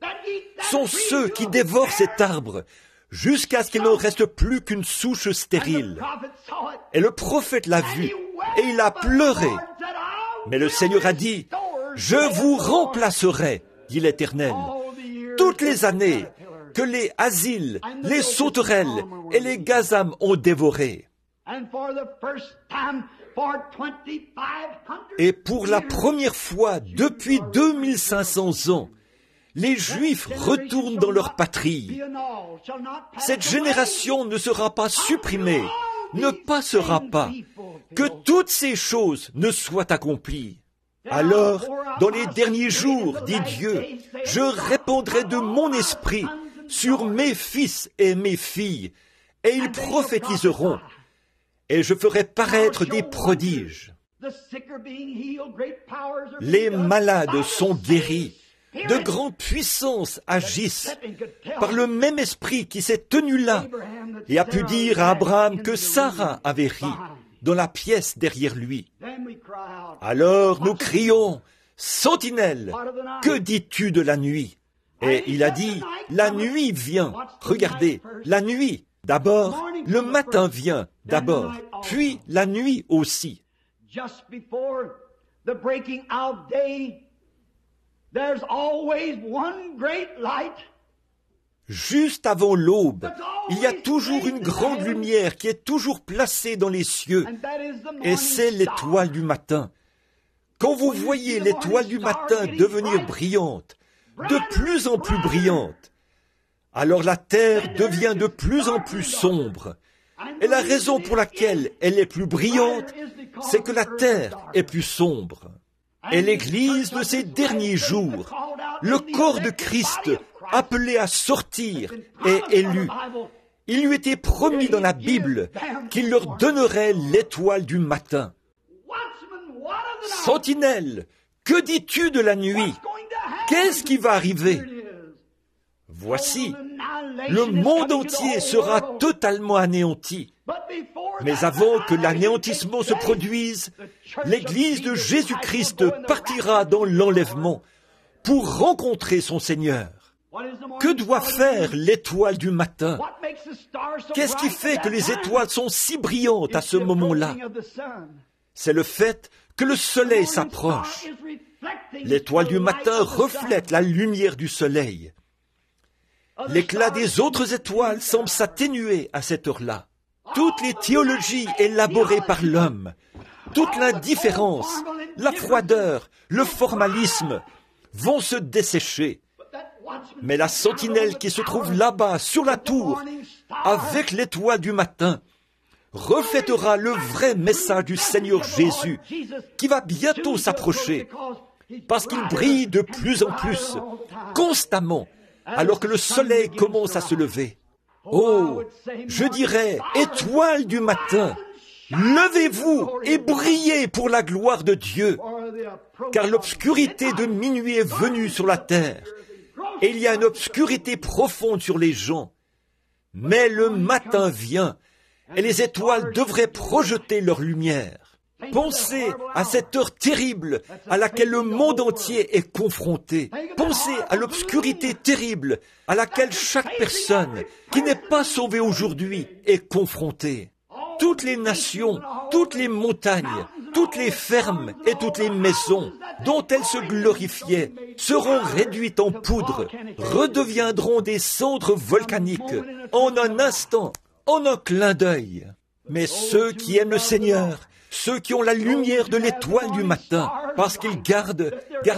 sont ceux qui dévorent cet arbre jusqu'à ce qu'il n'en reste plus qu'une souche stérile. Et le prophète l'a vu et il a pleuré. Mais le Seigneur a dit, « Je vous remplacerai, dit l'Éternel, toutes les années que les asiles, les sauterelles et les gazams ont dévoré. » Et pour la première fois depuis 2500 ans, les Juifs retournent dans leur patrie. Cette génération ne sera pas supprimée, ne passera pas, que toutes ces choses ne soient accomplies. Alors, dans les derniers jours, dit Dieu, je répandrai de mon esprit sur mes fils et mes filles, et ils prophétiseront, et je ferai paraître des prodiges. Les malades sont guéris, de grandes puissances agissent par le même esprit qui s'est tenu là et a pu dire à Abraham que Sarah avait ri dans la pièce derrière lui. Alors nous crions, « Sentinelle, que dis-tu de la nuit ?» Et il a dit, « La nuit vient. » Regardez, la nuit, d'abord, le matin vient, d'abord, puis la nuit aussi. Juste avant l'aube, il y a toujours une grande lumière qui est toujours placée dans les cieux, et c'est l'étoile du matin. Quand vous voyez l'étoile du matin devenir brillante, de plus en plus brillante, alors la terre devient de plus en plus sombre. Et la raison pour laquelle elle est plus brillante, c'est que la terre est plus sombre. Et l'Église de ces derniers jours, le corps de Christ, appelé à sortir, est élu. Il lui était promis dans la Bible qu'il leur donnerait l'étoile du matin. Sentinelle, que dis-tu de la nuit? Qu'est-ce qui va arriver? Voici, le monde entier sera totalement anéanti. Mais avant que l'anéantissement se produise, l'Église de Jésus-Christ partira dans l'enlèvement pour rencontrer son Seigneur. Que doit faire l'étoile du matin? Qu'est-ce qui fait que les étoiles sont si brillantes à ce moment-là? C'est le fait que le soleil s'approche. L'étoile du matin reflète la lumière du soleil. L'éclat des autres étoiles semble s'atténuer à cette heure-là. Toutes les théologies élaborées par l'homme, toute l'indifférence, la froideur, le formalisme vont se dessécher. Mais la sentinelle qui se trouve là-bas sur la tour, avec l'étoile du matin, reflètera le vrai message du Seigneur Jésus, qui va bientôt s'approcher, parce qu'il brille de plus en plus, constamment, alors que le soleil commence à se lever. Oh, je dirais, étoile du matin, levez-vous et brillez pour la gloire de Dieu, car l'obscurité de minuit est venue sur la terre, et il y a une obscurité profonde sur les gens. Mais le matin vient, et les étoiles devraient projeter leur lumière. Pensez à cette heure terrible à laquelle le monde entier est confronté. Pensez à l'obscurité terrible à laquelle chaque personne qui n'est pas sauvée aujourd'hui est confrontée. Toutes les nations, toutes les montagnes, toutes les fermes et toutes les maisons dont elles se glorifiaient seront réduites en poudre, redeviendront des cendres volcaniques en un instant, en un clin d'œil. Mais ceux qui aiment le Seigneur, ceux qui ont la lumière de l'étoile du matin, parce qu'ils gardent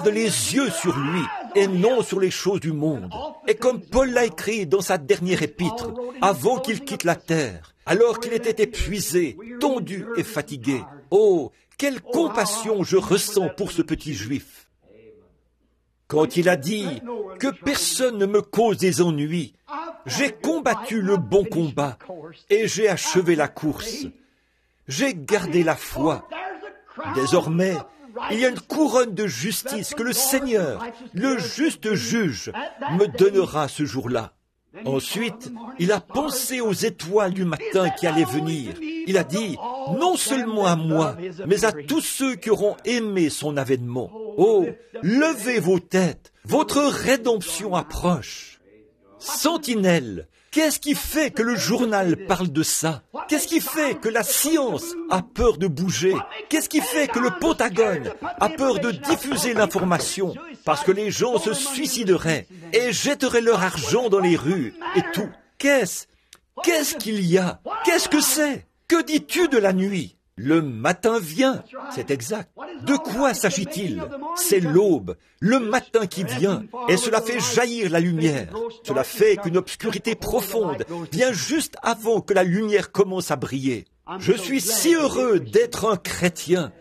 les yeux sur lui, et non sur les choses du monde. Et comme Paul l'a écrit dans sa dernière épître, avant qu'il quitte la terre, alors qu'il était épuisé, tondu et fatigué. Oh, quelle compassion je ressens pour ce petit juif. Quand il a dit que personne ne me cause des ennuis, j'ai combattu le bon combat et j'ai achevé la course. J'ai gardé la foi. Désormais, il y a une couronne de justice que le Seigneur, le juste juge, me donnera ce jour-là. Ensuite, il a pensé aux étoiles du matin qui allaient venir. Il a dit, non seulement à moi, mais à tous ceux qui auront aimé son avènement. Oh, levez vos têtes, votre rédemption approche. Sentinelle, qu'est-ce qui fait que le journal parle de ça? Qu'est-ce qui fait que la science a peur de bouger? Qu'est-ce qui fait que le Pentagone a peur de diffuser l'information? Parce que les gens se suicideraient et jetteraient leur argent dans les rues et tout. Qu'est-ce qu'il y a? Qu'est-ce que c'est? Que dis-tu de la nuit? Le matin vient, c'est exact. De quoi s'agit-il? C'est l'aube, le matin qui vient, et cela fait jaillir la lumière. Cela fait qu'une obscurité profonde vient juste avant que la lumière commence à briller. Je suis si heureux d'être un chrétien.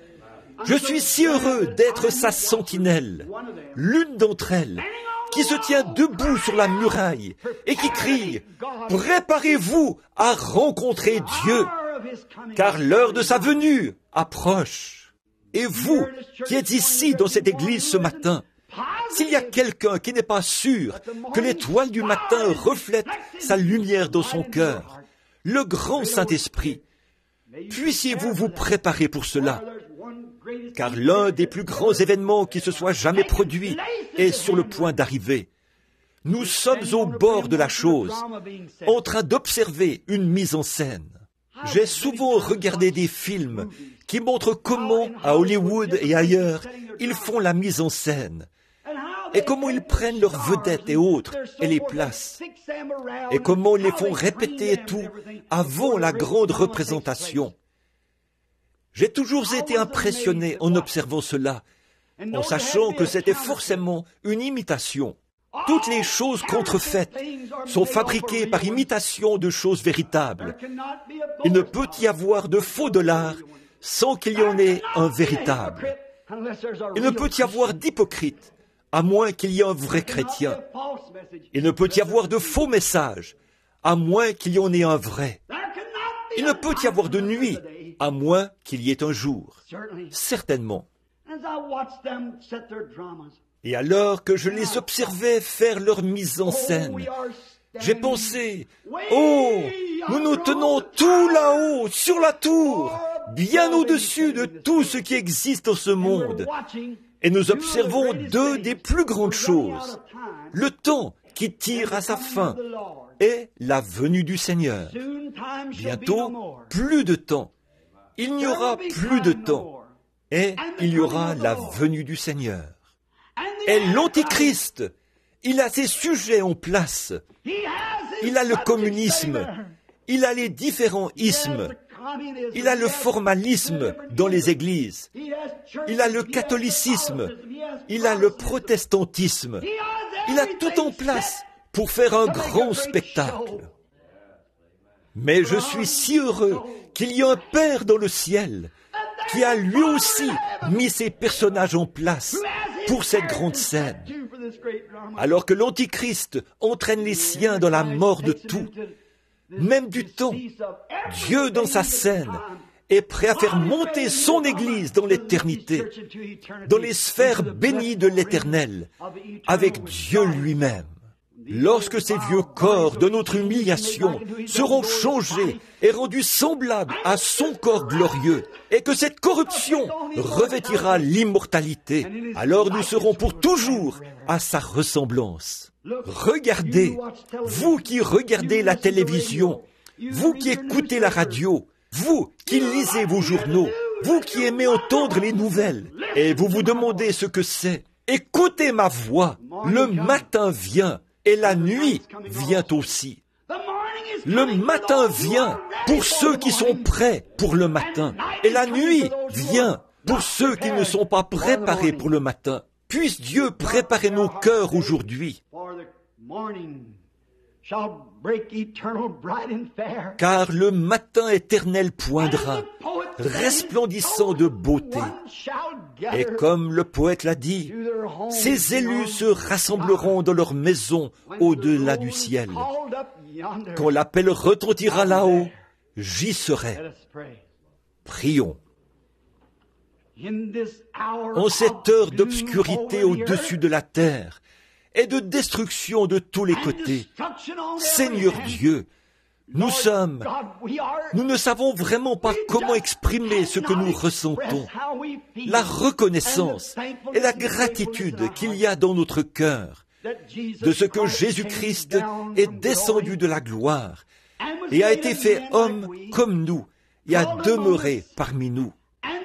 Je suis si heureux d'être sa sentinelle, l'une d'entre elles, qui se tient debout sur la muraille et qui crie « Préparez-vous à rencontrer Dieu !» car l'heure de sa venue approche. Et vous, qui êtes ici dans cette église ce matin, s'il y a quelqu'un qui n'est pas sûr que l'étoile du matin reflète sa lumière dans son cœur, le grand Saint-Esprit, puissiez-vous vous préparer pour cela, car l'un des plus grands événements qui se soit jamais produit est sur le point d'arriver. Nous sommes au bord de la chose, en train d'observer une mise en scène. J'ai souvent regardé des films qui montrent comment, à Hollywood et ailleurs, ils font la mise en scène, et comment ils prennent leurs vedettes et autres et les placent, et comment ils les font répéter et tout avant la grande représentation. J'ai toujours été impressionné en observant cela, en sachant que c'était forcément une imitation. Toutes les choses contrefaites sont fabriquées par imitation de choses véritables. Il ne peut y avoir de faux dollars sans qu'il y en ait un véritable. Il ne peut y avoir d'hypocrite à moins qu'il y ait un vrai chrétien. Il ne peut y avoir de faux messages à moins qu'il y en ait un vrai. Il ne peut y avoir de nuit à moins qu'il y ait un jour. Certainement. Et alors que je les observais faire leur mise en scène, j'ai pensé, oh, nous nous tenons tout là-haut, sur la tour, bien au-dessus de tout ce qui existe dans ce monde. Et nous observons deux des plus grandes choses. Le temps qui tire à sa fin et la venue du Seigneur. Bientôt, plus de temps. Il n'y aura plus de temps. Et il y aura la venue du Seigneur. Et l'Antichrist, il a ses sujets en place. Il a le communisme. Il a les différents ismes. Il a le formalisme dans les églises. Il a le catholicisme. Il a le protestantisme. Il a tout en place pour faire un grand spectacle. Mais je suis si heureux qu'il y ait un Père dans le ciel qui a lui aussi mis ses personnages en place pour cette grande scène. Alors que l'Antichrist entraîne les siens dans la mort de tout, même du temps, Dieu dans sa scène est prêt à faire monter son Église dans l'éternité, dans les sphères bénies de l'Éternel, avec Dieu lui-même. Lorsque ces vieux corps de notre humiliation seront changés et rendus semblables à son corps glorieux, et que cette corruption revêtira l'immortalité, alors nous serons pour toujours à sa ressemblance. Regardez, vous qui regardez la télévision, vous qui écoutez la radio, vous qui lisez vos journaux, vous qui aimez entendre les nouvelles, et vous vous demandez ce que c'est. Écoutez ma voix, le matin vient, et la nuit vient aussi. Le matin vient pour ceux qui sont prêts pour le matin. Et la nuit vient pour ceux qui ne sont pas préparés pour le matin. Puisse Dieu préparer nos cœurs aujourd'hui, car le matin éternel poindra, resplendissant de beauté. Et comme le poète l'a dit, ces élus se rassembleront dans leur maison au-delà du ciel. Quand l'appel retentira là-haut, j'y serai. Prions. En cette heure d'obscurité au-dessus de la terre et de destruction de tous les côtés, Seigneur Dieu, nous ne savons vraiment pas comment exprimer ce que nous ressentons, la reconnaissance et la gratitude qu'il y a dans notre cœur de ce que Jésus-Christ est descendu de la gloire et a été fait homme comme nous et a demeuré parmi nous.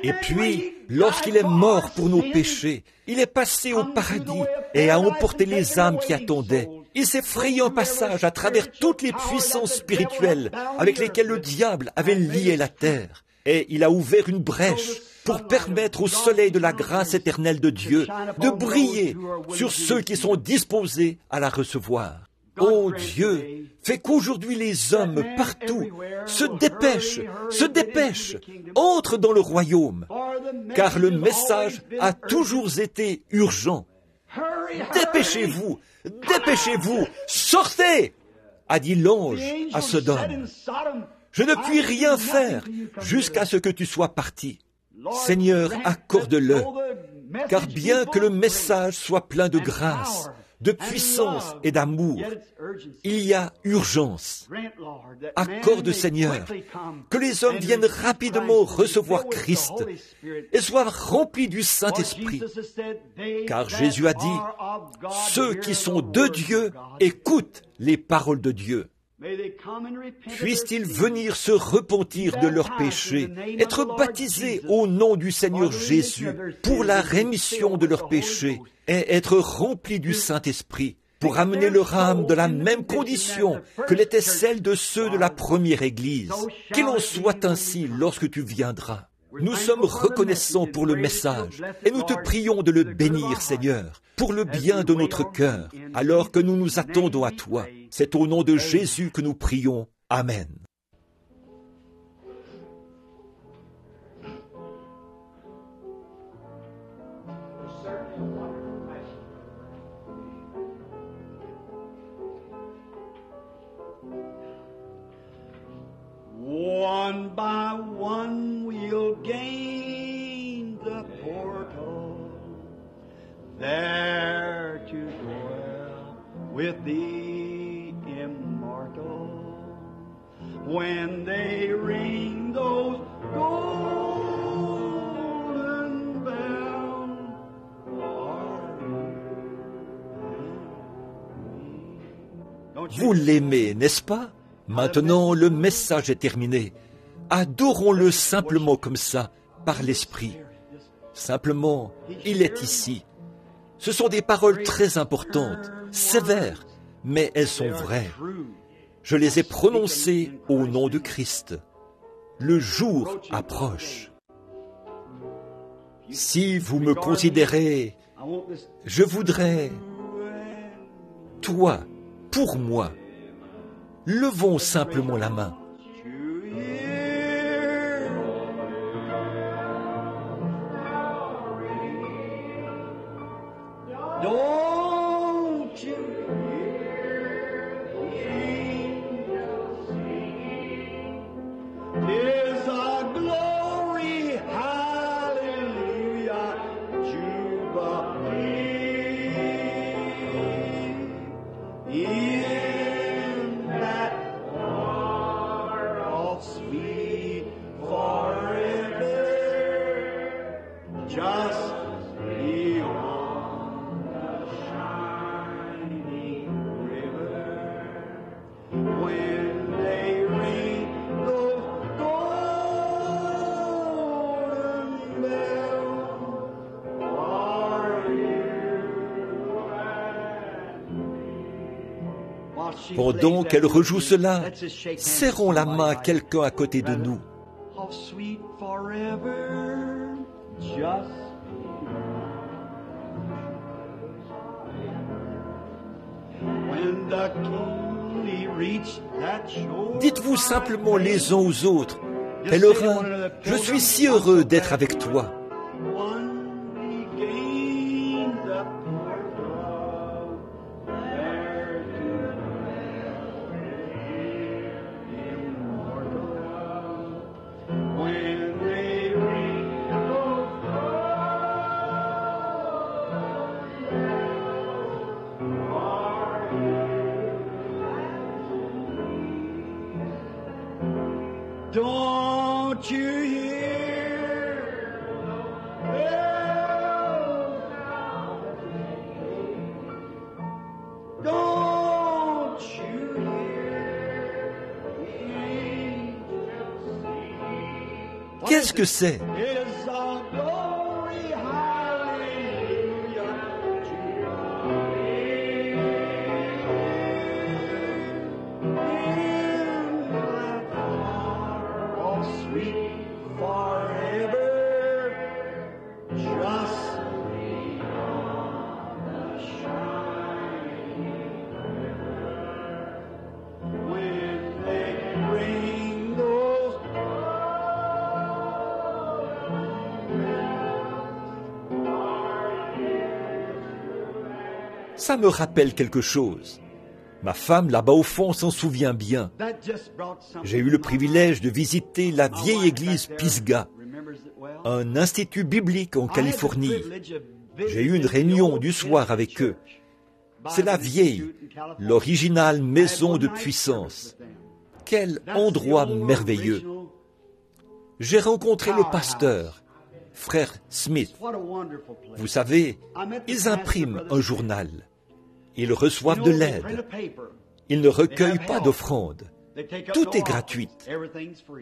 Et puis, lorsqu'il est mort pour nos péchés, il est passé au paradis et a emporté les âmes qui attendaient. Il s'est frayé un passage à travers toutes les puissances spirituelles avec lesquelles le diable avait lié la terre. Et il a ouvert une brèche pour permettre au soleil de la grâce éternelle de Dieu de briller sur ceux qui sont disposés à la recevoir. Ô Dieu, fais qu'aujourd'hui les hommes partout se dépêchent, entrent dans le royaume, car le message a toujours été urgent. Dépêchez-vous, sortez, a dit l'ange à Sodome. Je ne puis rien faire jusqu'à ce que tu sois parti. Seigneur, accorde-le, car bien que le message soit plein de grâce, de puissance et d'amour, il y a urgence. Accorde, Seigneur, que les hommes viennent rapidement recevoir Christ et soient remplis du Saint-Esprit. Car Jésus a dit, ceux qui sont de Dieu écoutent les paroles de Dieu. Puissent-ils venir se repentir de leurs péchés, être baptisés au nom du Seigneur Jésus pour la rémission de leurs péchés et être remplis du Saint-Esprit pour amener leur âme dans la même condition que l'était celle de ceux de la première Église. Qu'il en soit ainsi lorsque tu viendras. Nous sommes reconnaissants pour le message et nous te prions de le bénir, Seigneur, pour le bien de notre cœur, alors que nous nous attendons à toi. C'est au nom de Jésus que nous prions. Amen. One by one we'll gain the portal, there to dwell with the immortal. When they ring those golden bells, Vous l'aimez, n'est-ce pas? Maintenant, le message est terminé. Adorons-le simplement comme ça, par l'Esprit. Simplement, il est ici. Ce sont des paroles très importantes, sévères, mais elles sont vraies. Je les ai prononcées au nom de Christ. Le jour approche. Si vous me considérez, je voudrais, toi, pour moi, levons simplement la main. don't you hear the angels sing? 'Tis a glory, hallelujah, jubilee. In that far off sweet forever, just beyond the shining river, when they ring those golden bells, are you and Pendant qu'elle rejoue cela, serrons la main à quelqu'un à côté de nous. How sweet forever, just Dites-vous simplement les uns aux autres, pèlerins, je suis si heureux d'être avec toi. Don't you hear? Don't you hear? Qu'est-ce que c'est? Is a glory, hallelujah, sweet forever, just beyond the shining river. When they bring those Ça me rappelle quelque chose. Ma femme, là-bas au fond, s'en souvient bien. J'ai eu le privilège de visiter la vieille église Pisgah, un institut biblique en Californie. J'ai eu une réunion du soir avec eux. C'est la vieille, l'originale maison de puissance. Quel endroit merveilleux! J'ai rencontré le pasteur, frère Smith. Vous savez, ils impriment un journal. Ils reçoivent de l'aide. Ils ne recueillent pas d'offrandes. Tout est gratuit.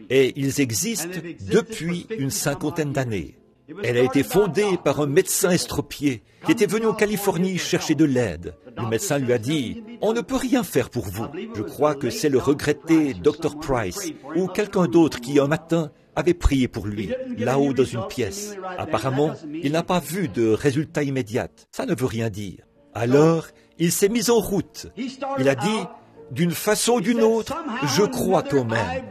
Et ils existent depuis une cinquantaine d'années. Elle a été fondée par un médecin estropié qui était venu en Californie chercher de l'aide. Le médecin lui a dit « On ne peut rien faire pour vous. » Je crois que c'est le regretté Dr. Price ou quelqu'un d'autre qui, un matin, avait prié pour lui, là-haut dans une pièce. Apparemment, il n'a pas vu de résultat immédiat. Ça ne veut rien dire. Alors, il s'est mis en route. Il a dit, d'une façon ou d'une autre, je crois quand même.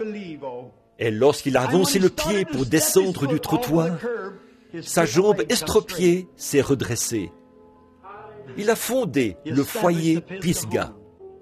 Et lorsqu'il a avancé le pied pour descendre du trottoir, sa jambe estropiée s'est redressée. Il a fondé le foyer Pisgah.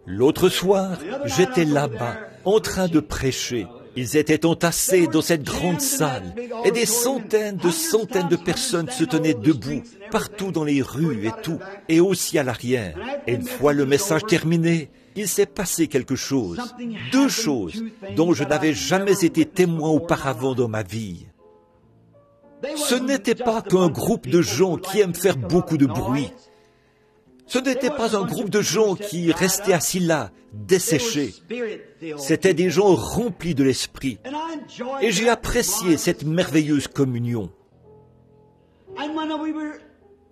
L'autre soir, j'étais là-bas, en train de prêcher. Ils étaient entassés dans cette grande salle et des centaines de personnes se tenaient debout, partout dans les rues et tout, et aussi à l'arrière. Et une fois le message terminé, il s'est passé quelque chose, deux choses dont je n'avais jamais été témoin auparavant dans ma vie. Ce n'était pas qu'un groupe de gens qui aiment faire beaucoup de bruit. Ce n'était pas un groupe de gens qui restaient assis là, desséchés. C'étaient des gens remplis de l'esprit. Et j'ai apprécié cette merveilleuse communion.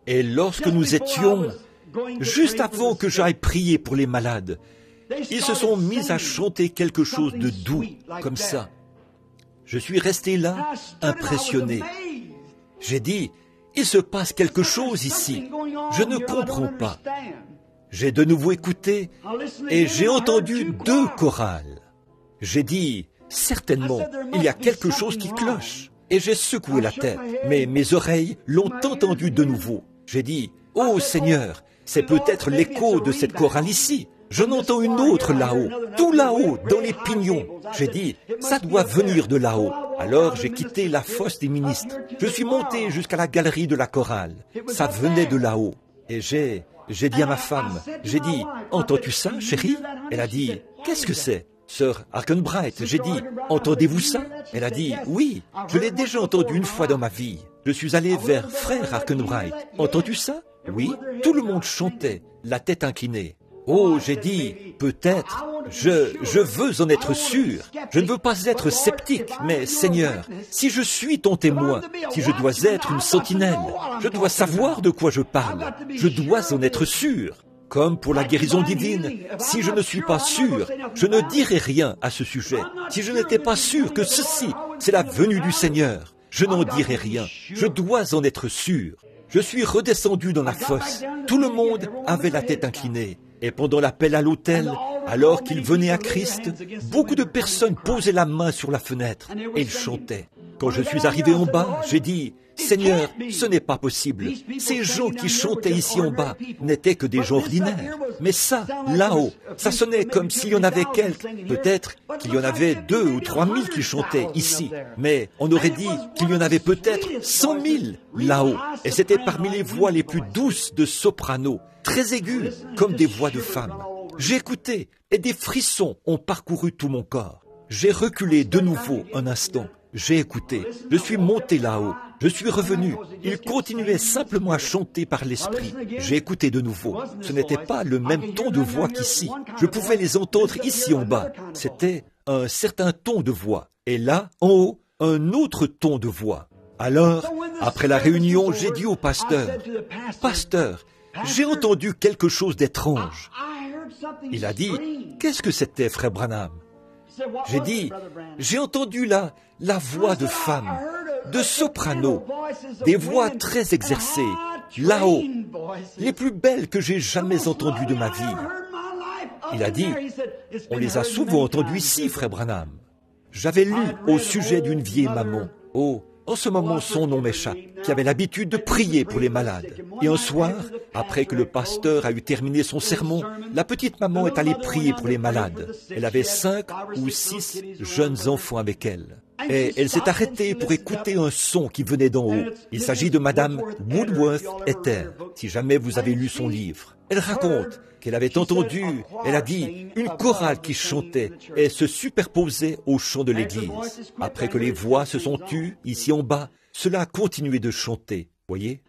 Et lorsque nous étions, juste avant que j'aille prier pour les malades, ils se sont mis à chanter quelque chose de doux, comme ça. Je suis resté là, impressionné. J'ai dit, il se passe quelque chose ici. Je ne comprends pas. J'ai de nouveau écouté et j'ai entendu deux chorales. J'ai dit, certainement, il y a quelque chose qui cloche. Et j'ai secoué la tête, mais mes oreilles l'ont entendu de nouveau. J'ai dit, oh Seigneur, c'est peut-être l'écho de cette chorale ici. J'en entends une autre là-haut, tout là-haut, dans les pignons. J'ai dit, ça doit venir de là-haut. Alors j'ai quitté la fosse des ministres. Je suis monté jusqu'à la galerie de la chorale. Ça venait de là-haut. Et j'ai dit à ma femme, j'ai dit, entends-tu ça, chérie? Elle a dit, qu'est-ce que c'est? Sœur Arkenbright, j'ai dit, entendez-vous ça? Elle a dit, oui, je l'ai déjà entendu une fois dans ma vie. Je suis allé vers frère Arkenbright. Entends-tu ça? Oui, tout le monde chantait, la tête inclinée. Oh, j'ai dit, peut-être, je veux en être sûr. Je ne veux pas être sceptique, mais Seigneur, si je suis ton témoin, si je dois être une sentinelle, je dois savoir de quoi je parle. Je dois en être sûr. Comme pour la guérison divine, si je ne suis pas sûr, je ne dirai rien à ce sujet. Si je n'étais pas sûr que ceci, c'est la venue du Seigneur, je n'en dirai rien. Je dois en être sûr. Je suis redescendu dans la fosse. Tout le monde avait la tête inclinée. Et pendant l'appel à l'autel, alors qu'ils venaient à Christ, beaucoup de personnes posaient la main sur la fenêtre et ils chantaient. Quand je suis arrivé en bas, j'ai dit, « Seigneur, ce n'est pas possible. Ces gens qui chantaient ici en bas n'étaient que des gens ordinaires. Mais ça, là-haut, ça sonnait comme s'il y en avait quelques. Peut-être qu'il y en avait 2 ou 3 000 qui chantaient ici. Mais on aurait dit qu'il y en avait peut-être 100 000 là-haut. Et c'était parmi les voix les plus douces de soprano, très aiguës, comme des voix de femmes. J'ai écouté et des frissons ont parcouru tout mon corps. J'ai reculé de nouveau un instant. J'ai écouté. Je suis monté là-haut. Je suis revenu. Ils continuaient simplement à chanter par l'esprit. J'ai écouté de nouveau. Ce n'était pas le même ton de voix qu'ici. Je pouvais les entendre ici en bas. C'était un certain ton de voix. Et là, en haut, un autre ton de voix. Alors, après la réunion, j'ai dit au pasteur, « Pasteur, j'ai entendu quelque chose d'étrange. » Il a dit, « Qu'est-ce que c'était, frère Branham ?» J'ai dit, j'ai entendu la voix de femme, de soprano, des voix très exercées, là-haut, les plus belles que j'ai jamais entendues de ma vie. Il a dit, on les a souvent entendues ici, frère Branham. J'avais lu au sujet d'une vieille maman, en ce moment son nom m'échappe, qui avait l'habitude de prier pour les malades. Et un soir, après que le pasteur a eu terminé son sermon, la petite maman est allée prier pour les malades. Elle avait 5 ou 6 jeunes enfants avec elle. Et elle s'est arrêtée pour écouter un son qui venait d'en haut. Il s'agit de Madame Woodworth Ether, si jamais vous avez lu son livre. Elle raconte qu'elle avait entendu, elle a dit, une chorale qui chantait et se superposait au chant de l'église. Après que les voix se sont tues, ici en bas, cela a continué de chanter, voyez?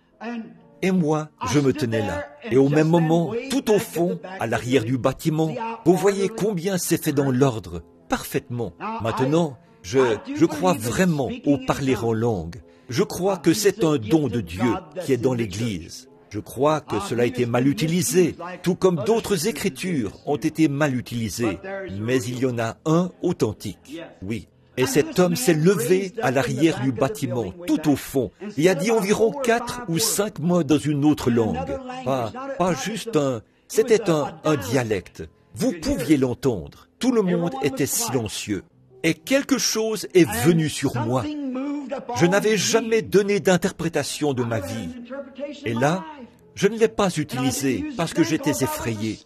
Et moi, je me tenais là. Et au même moment, tout au fond, à l'arrière du bâtiment, vous voyez combien c'est fait dans l'ordre, parfaitement. Maintenant, je crois vraiment au parler en langue. Je crois que c'est un don de Dieu qui est dans l'Église. Je crois que cela a été mal utilisé, tout comme d'autres écritures ont été mal utilisées. Mais il y en a un authentique, oui. Et cet homme s'est levé à l'arrière du bâtiment, tout au fond, et a dit environ 4 ou 5 mots dans une autre langue. Pas juste c'était un dialecte. Vous pouviez l'entendre. Tout le monde était silencieux. Et quelque chose est venu sur moi. Je n'avais jamais donné d'interprétation de ma vie. Et là, je ne l'ai pas utilisé parce que j'étais effrayé.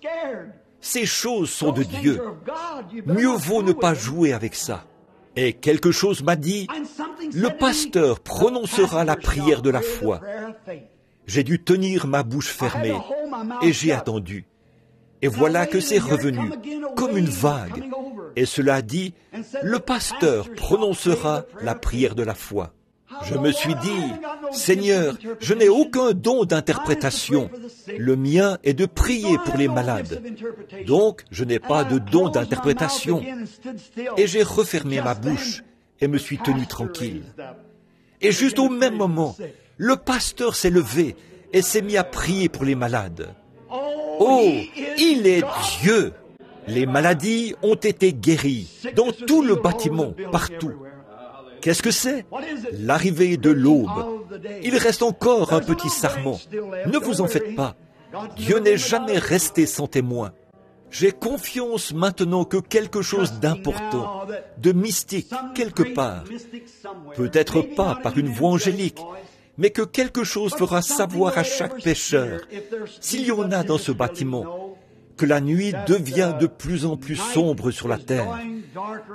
Ces choses sont de Dieu. Mieux vaut ne pas jouer avec ça. Et quelque chose m'a dit, le pasteur prononcera la prière de la foi. J'ai dû tenir ma bouche fermée et j'ai attendu. Et voilà que c'est revenu comme une vague. Et cela a dit, le pasteur prononcera la prière de la foi. Je me suis dit, Seigneur, je n'ai aucun don d'interprétation. Le mien est de prier pour les malades. Donc, je n'ai pas de don d'interprétation. Et j'ai refermé ma bouche et me suis tenu tranquille. Et juste au même moment, le pasteur s'est levé et s'est mis à prier pour les malades. Oh, il est Dieu! Les maladies ont été guéries dans tout le bâtiment, partout. Qu'est-ce que c'est? L'arrivée de l'aube. Il reste encore un petit sarment. Ne vous en faites pas. Dieu n'est jamais resté sans témoin. J'ai confiance maintenant que quelque chose d'important, de mystique, quelque part, peut-être pas par une voix angélique, mais que quelque chose fera savoir à chaque pécheur, s'il y en a dans ce bâtiment, que la nuit devient de plus en plus sombre sur la terre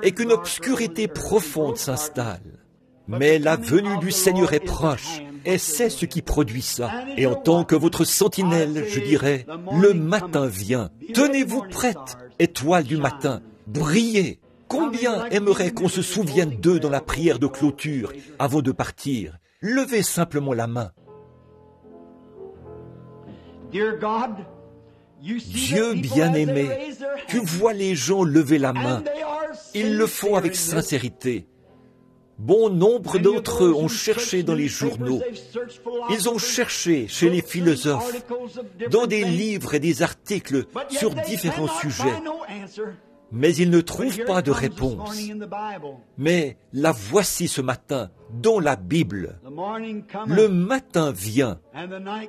et qu'une obscurité profonde s'installe. Mais la venue du Seigneur est proche et c'est ce qui produit ça. Et en tant que votre sentinelle, je dirais, le matin vient. Tenez-vous prête, étoile du matin, brillez. Combien aimerait qu'on se souvienne d'eux dans la prière de clôture avant de partir? Levez simplement la main. Dieu bien-aimé, tu vois les gens lever la main. Ils le font avec sincérité. Bon nombre d'entre eux ont cherché dans les journaux. Ils ont cherché chez les philosophes, dans des livres et des articles sur différents sujets. Mais ils ne trouvent pas de réponse. Mais la voici ce matin, dans la Bible. Le matin vient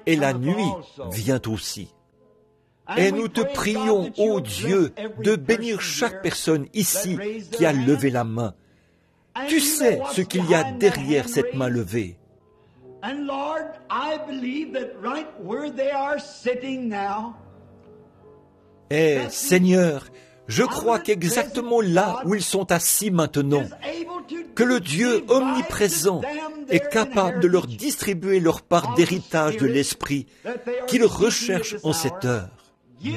et la nuit vient aussi. Et nous te prions, ô Dieu, de bénir chaque personne ici qui a levé la main. Tu sais ce qu'il y a derrière cette main levée. Et Seigneur, je crois qu'exactement là où ils sont assis maintenant, que le Dieu omniprésent est capable de leur distribuer leur part d'héritage de l'Esprit qu'ils recherchent en cette heure.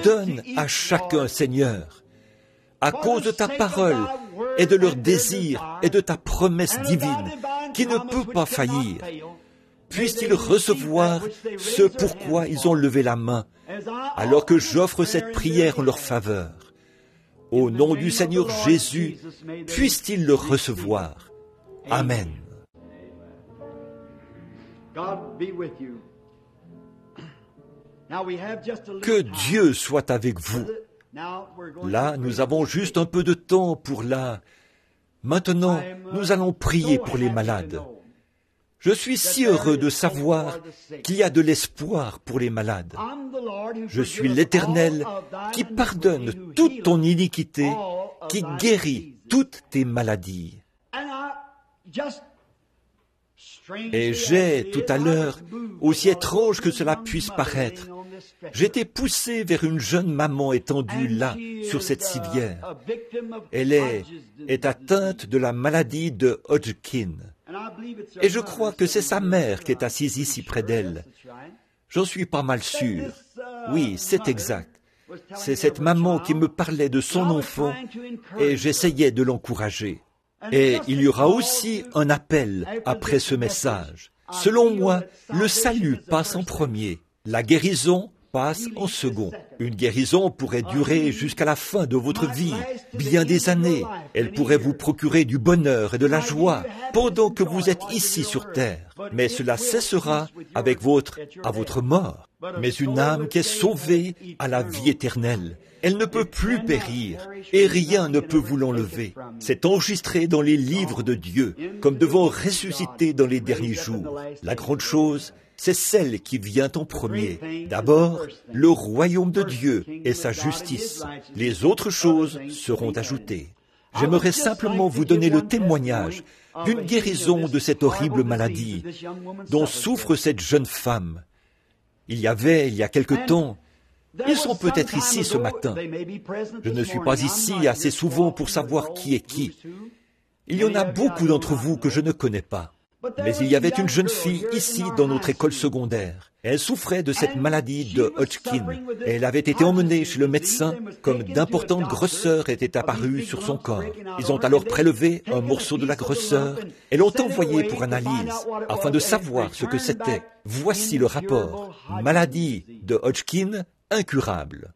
Donne à chacun, Seigneur, à cause de ta parole et de leur désir et de ta promesse divine, qui ne peut pas faillir. Puissent-ils recevoir ce pourquoi ils ont levé la main, alors que j'offre cette prière en leur faveur. Au nom du Seigneur Jésus, puissent-ils le recevoir. Amen. Que Dieu soit avec vous. Là, nous avons juste un peu de temps pour la... Maintenant, nous allons prier pour les malades. Je suis si heureux de savoir qu'il y a de l'espoir pour les malades. Je suis l'Éternel qui pardonne toute ton iniquité, qui guérit toutes tes maladies. Et j'ai, tout à l'heure, aussi étrange que cela puisse paraître, j'étais poussé vers une jeune maman étendue là, sur cette civière. Elle est atteinte de la maladie de Hodgkin. Et je crois que c'est sa mère qui est assise ici près d'elle. J'en suis pas mal sûr. Oui, c'est exact. C'est cette maman qui me parlait de son enfant et j'essayais de l'encourager. Et il y aura aussi un appel après ce message. Selon moi, le salut passe en premier, la guérison passe en second. Une guérison pourrait durer jusqu'à la fin de votre vie, bien des années. Elle pourrait vous procurer du bonheur et de la joie pendant que vous êtes ici sur terre. Mais cela cessera à votre mort. Mais une âme qui est sauvée à la vie éternelle, elle ne peut plus périr et rien ne peut vous l'enlever. C'est enregistré dans les livres de Dieu comme devant ressusciter dans les derniers jours. La grande chose, c'est celle qui vient en premier. D'abord, le royaume de Dieu et sa justice. Les autres choses seront ajoutées. J'aimerais simplement vous donner le témoignage d'une guérison de cette horrible maladie dont souffre cette jeune femme. Il y a quelque temps, ils sont peut-être ici ce matin. Je ne suis pas ici assez souvent pour savoir qui est qui. Il y en a beaucoup d'entre vous que je ne connais pas. Mais il y avait une jeune fille ici dans notre école secondaire. Elle souffrait de cette maladie de Hodgkin. Et elle avait été emmenée chez le médecin comme d'importantes grosseurs étaient apparues sur son corps. Ils ont alors prélevé un morceau de la grosseur et l'ont envoyé pour analyse afin de savoir ce que c'était. Voici le rapport. Maladie de Hodgkin incurable.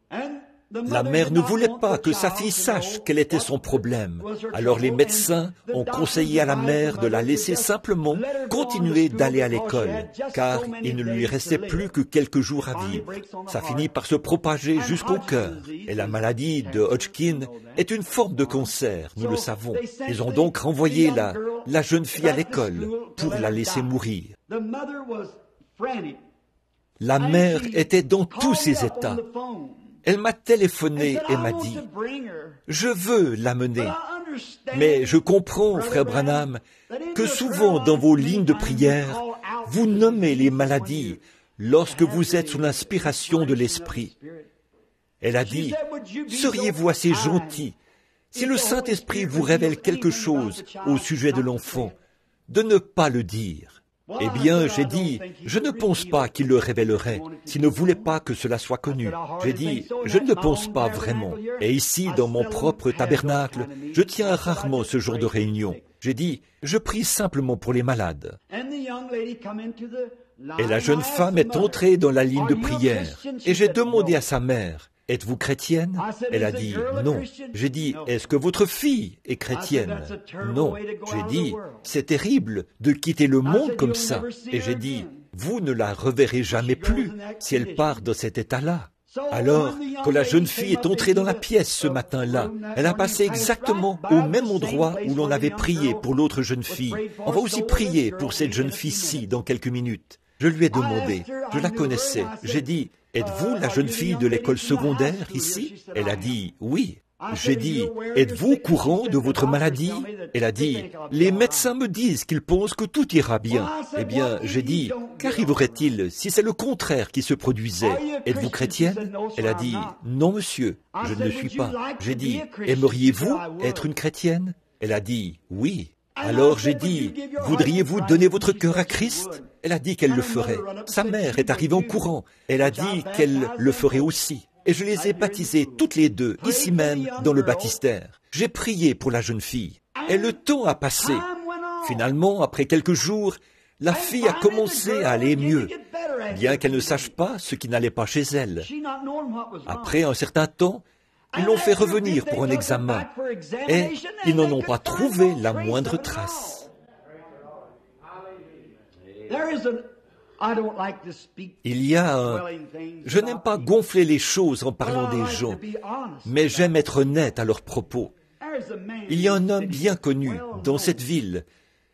La mère ne voulait pas que sa fille sache quel était son problème. Alors les médecins ont conseillé à la mère de la laisser simplement continuer d'aller à l'école, car il ne lui restait plus que quelques jours à vivre. Ça finit par se propager jusqu'au cœur. Et la maladie de Hodgkin est une forme de cancer, nous le savons. Ils ont donc renvoyé la jeune fille à l'école pour la laisser mourir. La mère était dans tous ses états. Elle m'a téléphoné et m'a dit, « Je veux l'amener. » Mais je comprends, frère Branham, que souvent dans vos lignes de prière, vous nommez les maladies lorsque vous êtes sous l'inspiration de l'Esprit. Elle a dit, « Seriez-vous assez gentil, si le Saint-Esprit vous révèle quelque chose au sujet de l'enfant, de ne pas le dire. » Eh bien, j'ai dit, je ne pense pas qu'il le révélerait, s'il ne voulait pas que cela soit connu. J'ai dit, je ne le pense pas vraiment. Et ici, dans mon propre tabernacle, je tiens rarement ce genre de réunion. J'ai dit, je prie simplement pour les malades. Et la jeune femme est entrée dans la ligne de prière. Et j'ai demandé à sa mère, êtes-vous chrétienne? Elle a dit, non. J'ai dit, est-ce que votre fille est chrétienne? Non. J'ai dit, c'est terrible de quitter le monde comme ça. Et j'ai dit, vous ne la reverrez jamais plus si elle part dans cet état-là. Alors, quand la jeune fille est entrée dans la pièce ce matin-là, elle a passé exactement au même endroit où l'on avait prié pour l'autre jeune fille. On va aussi prier pour cette jeune fille-ci dans quelques minutes. Je lui ai demandé, je la connaissais, j'ai dit, êtes-vous la jeune fille de l'école secondaire ici? Elle a dit, oui. J'ai dit, êtes-vous au courant de votre maladie? Elle a dit, les médecins me disent qu'ils pensent que tout ira bien. Eh bien, j'ai dit, qu'arriverait-il si c'est le contraire qui se produisait? Êtes-vous chrétienne? Elle a dit, non monsieur, je ne le suis pas. J'ai dit, aimeriez-vous être une chrétienne? Elle a dit, oui. Alors j'ai dit, voudriez-vous donner votre cœur à Christ? Elle a dit qu'elle le ferait. Sa mère est arrivée en courant. Elle a dit qu'elle le ferait aussi. Et je les ai baptisées toutes les deux, ici même, dans le baptistère. J'ai prié pour la jeune fille. Et le temps a passé. Finalement, après quelques jours, la fille a commencé à aller mieux, bien qu'elle ne sache pas ce qui n'allait pas chez elle. Après un certain temps, ils l'ont fait revenir pour un examen, et ils n'en ont pas trouvé la moindre trace. Il y a un... Je n'aime pas gonfler les choses en parlant des gens, mais j'aime être honnête à leur propos. Il y a un homme bien connu dans cette ville.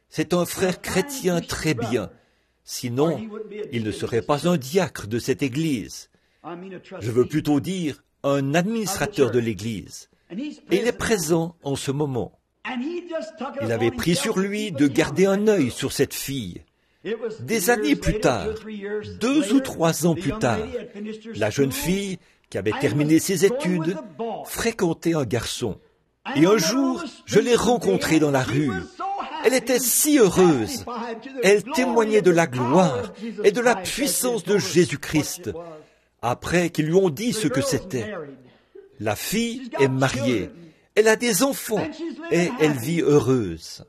C'est un frère chrétien très bien. Sinon, il ne serait pas un diacre de cette église. Je veux plutôt dire un administrateur de l'église. Et il est présent en ce moment. Il avait pris sur lui de garder un œil sur cette fille. Des années plus tard, 2 ou 3 ans plus tard, la jeune fille, qui avait terminé ses études, fréquentait un garçon. Et un jour, je l'ai rencontrée dans la rue. Elle était si heureuse. Elle témoignait de la gloire et de la puissance de Jésus-Christ, après qu'ils lui ont dit ce que c'était. La fille est mariée, elle a des enfants et elle vit heureuse.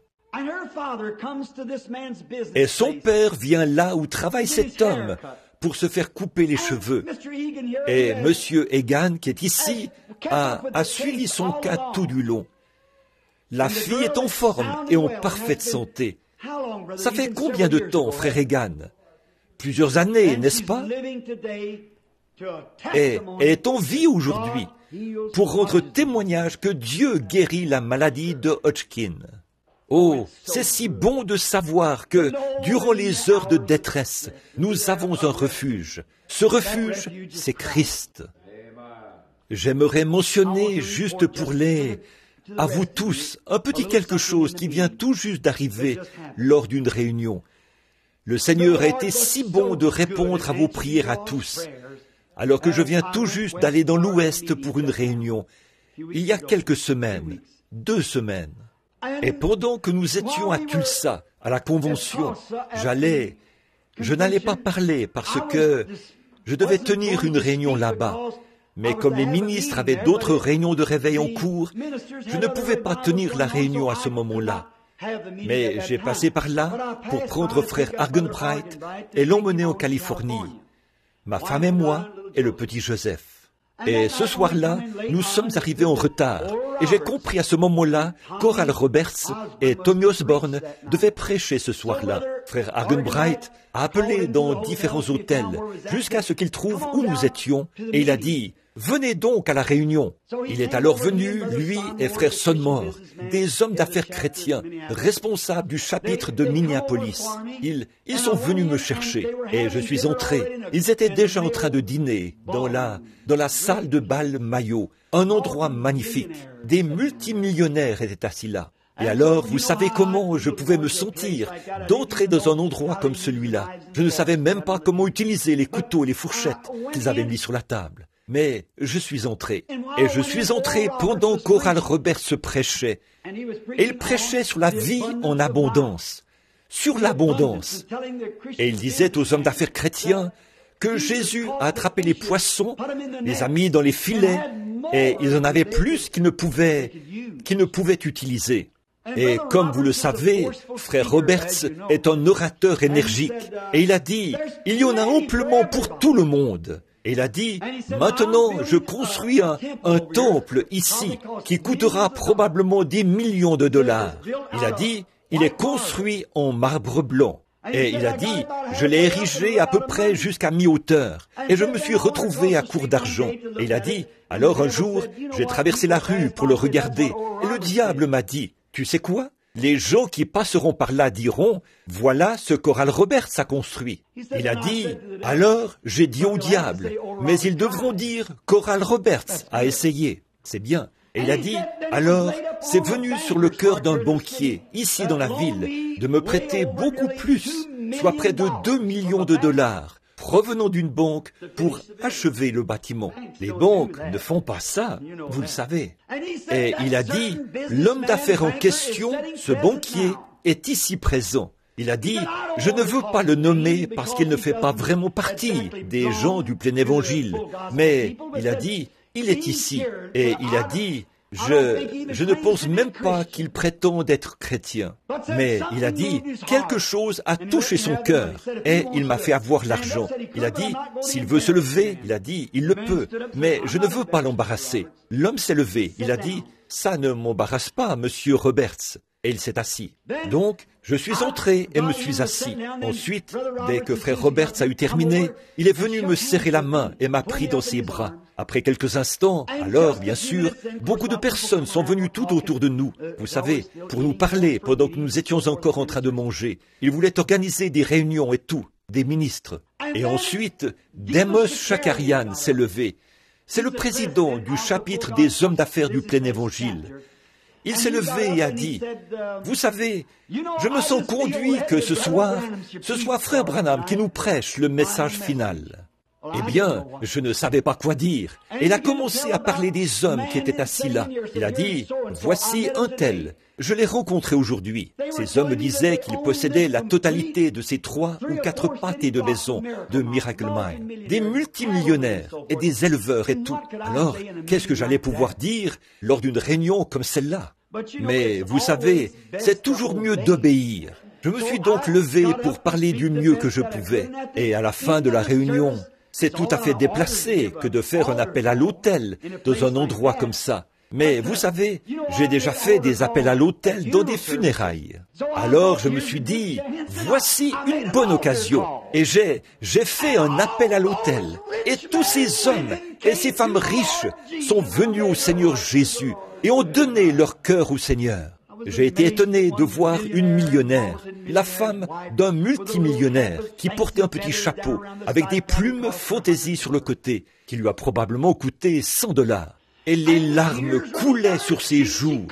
Et son père vient là où travaille cet homme pour se faire couper les cheveux. Et M. Egan, qui est ici, a suivi son cas tout du long. La fille est en forme et en parfaite santé. Ça fait combien de temps, frère Egan? Plusieurs années, n'est-ce pas? Et elle est en vie aujourd'hui pour rendre témoignage que Dieu guérit la maladie de Hodgkin. Oh, c'est si bon de savoir que, durant les heures de détresse, nous avons un refuge. Ce refuge, c'est Christ. J'aimerais mentionner, juste pour à vous tous, un petit quelque chose qui vient tout juste d'arriver lors d'une réunion. Le Seigneur a été si bon de répondre à vos prières à tous, alors que je viens tout juste d'aller dans l'Ouest pour une réunion, il y a quelques semaines, 2 semaines. Et pendant que nous étions à Tulsa, à la convention, je n'allais pas parler parce que je devais tenir une réunion là-bas. Mais comme les ministres avaient d'autres réunions de réveil en cours, je ne pouvais pas tenir la réunion à ce moment-là. Mais j'ai passé par là pour prendre frère Argenbright et l'emmener en Californie. Ma femme et moi et le petit Joseph. Et ce soir-là, nous sommes arrivés en retard. Et j'ai compris à ce moment-là qu'Oral Roberts et Tommy Osborne devaient prêcher ce soir-là. Frère Argenbright a appelé dans différents hôtels jusqu'à ce qu'il trouve où nous étions. Et il a dit, « Venez donc à la réunion. » Il est alors venu, lui et frère Sonmore, des hommes d'affaires chrétiens, responsables du chapitre de Minneapolis. Ils sont venus me chercher et je suis entré. Ils étaient déjà en train de dîner dans la salle de bal Mayo, un endroit magnifique. Des multimillionnaires étaient assis là. Et alors, vous savez comment je pouvais me sentir d'entrer dans un endroit comme celui-là. Je ne savais même pas comment utiliser les couteaux et les fourchettes qu'ils avaient mis sur la table. Mais je suis entré. Et je suis entré pendant qu'Oral Roberts se prêchait. Et il prêchait sur la vie en abondance. Sur l'abondance. Et il disait aux hommes d'affaires chrétiens que Jésus a attrapé les poissons, les a mis dans les filets, et ils en avaient plus qu'ils ne pouvaient utiliser. Et comme vous le savez, frère Roberts est un orateur énergique. Et il a dit, il y en a amplement pour tout le monde. Et il a dit, maintenant je construis un temple ici qui coûtera probablement des millions de dollars. Il a dit, il est construit en marbre blanc. Et il a dit, je l'ai érigé à peu près jusqu'à mi-hauteur. Et je me suis retrouvé à court d'argent. Et il a dit, alors un jour, j'ai traversé la rue pour le regarder. Et le diable m'a dit, tu sais quoi? les gens qui passeront par là diront, voilà ce qu'Oral Roberts a construit. Il a dit, alors j'ai dit au diable, mais ils devront dire qu'Oral Roberts a essayé. C'est bien. Et il a dit, alors c'est venu sur le cœur d'un banquier, ici dans la ville, de me prêter beaucoup plus, soit près de 2 millions de dollars, provenant d'une banque pour achever le bâtiment. Les banques ne font pas ça, vous le savez. Et il a dit, l'homme d'affaires en question, ce banquier, est ici présent. Il a dit, je ne veux pas le nommer parce qu'il ne fait pas vraiment partie des gens du plein évangile, mais il a dit, il est ici, et il a dit, je ne pense même pas qu'il prétende être chrétien. Mais il a dit, quelque chose a touché son cœur, et il m'a fait avoir l'argent. Il a dit, s'il veut se lever, il a dit, il le peut, mais je ne veux pas l'embarrasser. L'homme s'est levé, il a dit, ça ne m'embarrasse pas, monsieur Roberts. Et il s'est assis. Donc, je suis entré et me suis assis. Ensuite, dès que frère Roberts a eu terminé, il est venu me serrer la main et m'a pris dans ses bras. Après quelques instants, alors, bien sûr, beaucoup de personnes sont venues tout autour de nous, vous savez, pour nous parler pendant que nous étions encore en train de manger. Ils voulaient organiser des réunions et tout, des ministres. Et ensuite, Demos Shakarian s'est levé. C'est le président du chapitre des hommes d'affaires du plein évangile. Il s'est levé et a dit, « Vous savez, je me sens conduit que ce soit frère Branham qui nous prêche le message final. » Eh bien, je ne savais pas quoi dire. Et il a commencé à parler des hommes qui étaient assis là. Il a dit, « Voici un tel. Je l'ai rencontré aujourd'hui. » Ces hommes disaient qu'ils possédaient la totalité de ces 3 ou 4 pâtés de maison de Miracle Mine. Des multimillionnaires et des éleveurs et tout. Alors, qu'est-ce que j'allais pouvoir dire lors d'une réunion comme celle-là? Mais vous savez, c'est toujours mieux d'obéir. Je me suis donc levé pour parler du mieux que je pouvais. Et à la fin de la réunion, c'est tout à fait déplacé que de faire un appel à l'autel dans un endroit comme ça. Mais vous savez, j'ai déjà fait des appels à l'autel dans des funérailles. Alors je me suis dit, voici une bonne occasion. Et j'ai fait un appel à l'autel. Et tous ces hommes et ces femmes riches sont venus au Seigneur Jésus et ont donné leur cœur au Seigneur. J'ai été étonné de voir une millionnaire, la femme d'un multimillionnaire qui portait un petit chapeau avec des plumes fantaisie sur le côté qui lui a probablement coûté $100. Et les larmes coulaient sur ses joues.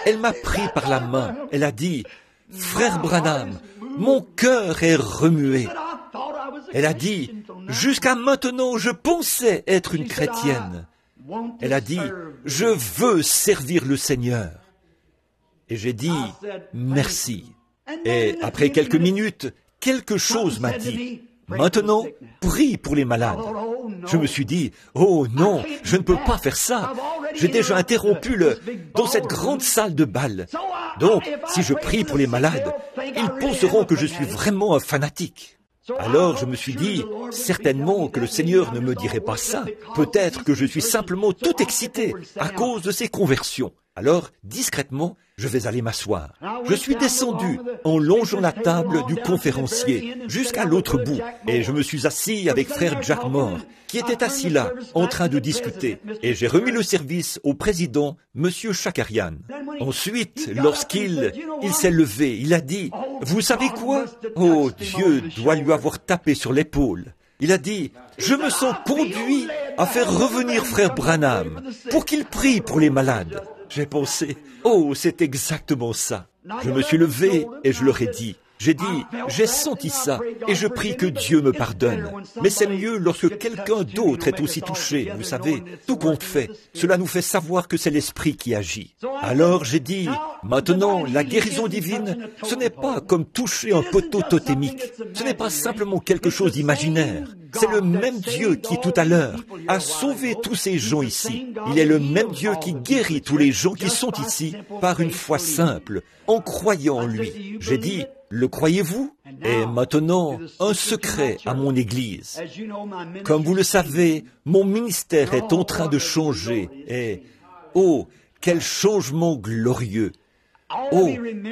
Elle m'a pris par la main. Elle a dit, « Frère Branham, mon cœur est remué. » Elle a dit, « Jusqu'à maintenant, je pensais être une chrétienne. » Elle a dit, « Je veux servir le Seigneur. » Et j'ai dit, « Merci. » Et après quelques minutes, quelque chose m'a dit, « Maintenant, prie pour les malades. » Je me suis dit, « Oh non, je ne peux pas faire ça. J'ai déjà interrompu dans cette grande salle de bal. Donc, si je prie pour les malades, ils penseront que je suis vraiment un fanatique. » Alors je me suis dit, certainement que le Seigneur ne me dirait pas ça. Peut-être que je suis simplement tout excité à cause de ces conversions. Alors, discrètement, je vais aller m'asseoir. Je suis descendu en longeant la table du conférencier jusqu'à l'autre bout et je me suis assis avec frère Jack Moore qui était assis là en train de discuter et j'ai remis le service au président, monsieur Shakarian. Ensuite, lorsqu'il s'est levé, il a dit, « Vous savez quoi? Oh, Dieu doit lui avoir tapé sur l'épaule. » Il a dit, « Je me sens conduit à faire revenir frère Branham pour qu'il prie pour les malades. » J'ai pensé, oh, c'est exactement ça. Je me suis levé et je leur ai dit, j'ai senti ça et je prie que Dieu me pardonne. Mais c'est mieux lorsque quelqu'un d'autre est aussi touché, vous savez, tout compte fait. Cela nous fait savoir que c'est l'Esprit qui agit. Alors j'ai dit, maintenant, la guérison divine, ce n'est pas comme toucher un poteau totémique. Ce n'est pas simplement quelque chose d'imaginaire. C'est le même Dieu qui, tout à l'heure, a sauvé tous ces gens ici. Il est le même Dieu qui guérit tous les gens qui sont ici par une foi simple, en croyant en lui. J'ai dit, le croyez-vous? Et maintenant, un secret à mon Église. Comme vous le savez, mon ministère est en train de changer et, oh, quel changement glorieux! Oh,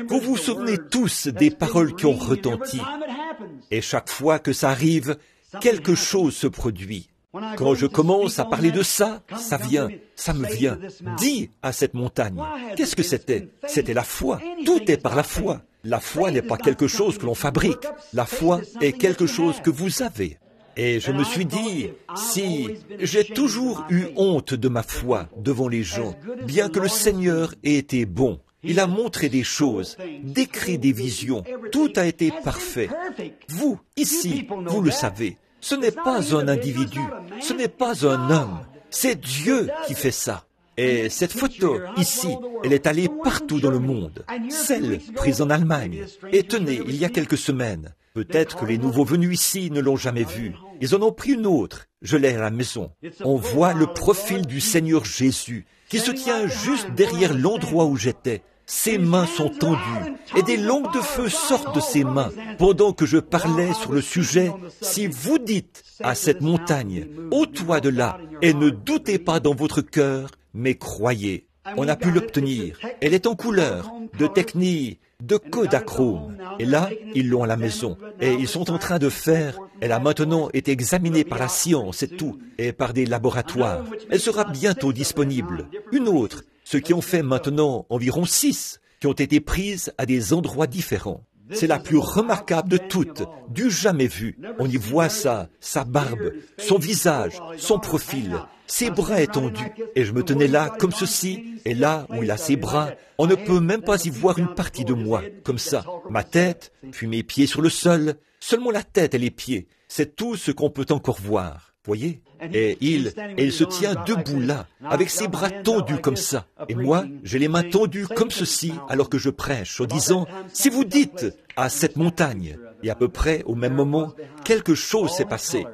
vous vous souvenez tous des paroles qui ont retenti. Et chaque fois que ça arrive, quelque chose se produit. Quand je commence à parler de ça, ça me vient. Dis à cette montagne. Qu'est-ce que c'était? C'était la foi. Tout est par la foi. La foi n'est pas quelque chose que l'on fabrique. La foi est quelque chose que vous avez. Et je me suis dit, si j'ai toujours eu honte de ma foi devant les gens, bien que le Seigneur ait été bon, il a montré des choses, décrit des visions, tout a été parfait. Vous, ici, vous le savez, ce n'est pas un individu, ce n'est pas un homme, c'est Dieu qui fait ça. Et cette photo, ici, elle est allée partout dans le monde. Celle prise en Allemagne. Et tenez, il y a quelques semaines, peut-être que les nouveaux venus ici ne l'ont jamais vue. Ils en ont pris une autre. Je l'ai à la maison. On voit le profil du Seigneur Jésus qui se tient juste derrière l'endroit où j'étais. Ses mains sont tendues et des langues de feu sortent de ses mains. Pendant que je parlais sur le sujet, si vous dites à cette montagne, ôte-toi de là et ne doutez pas dans votre cœur, mais croyez. On a pu l'obtenir. Elle est en couleur, de technique, de Kodachrome. Et là, ils l'ont à la maison. Et ils sont en train de faire. Elle a maintenant été examinée par la science et tout, et par des laboratoires. Elle sera bientôt disponible. Une autre, ceux qui ont fait maintenant environ 6, qui ont été prises à des endroits différents. C'est la plus remarquable de toutes, du jamais vu. On y voit sa barbe, son visage, son profil, ses bras étendus. Et je me tenais là comme ceci, et là où il a ses bras, on ne peut même pas y voir une partie de moi, comme ça. Ma tête, puis mes pieds sur le sol, seulement la tête et les pieds. C'est tout ce qu'on peut encore voir. Voyez? Et il se tient debout là, avec ses bras tendus comme ça. Et moi, j'ai les mains tendues comme ceci, alors que je prêche, en disant, si vous dites à cette montagne, et à peu près au même moment, quelque chose s'est passé.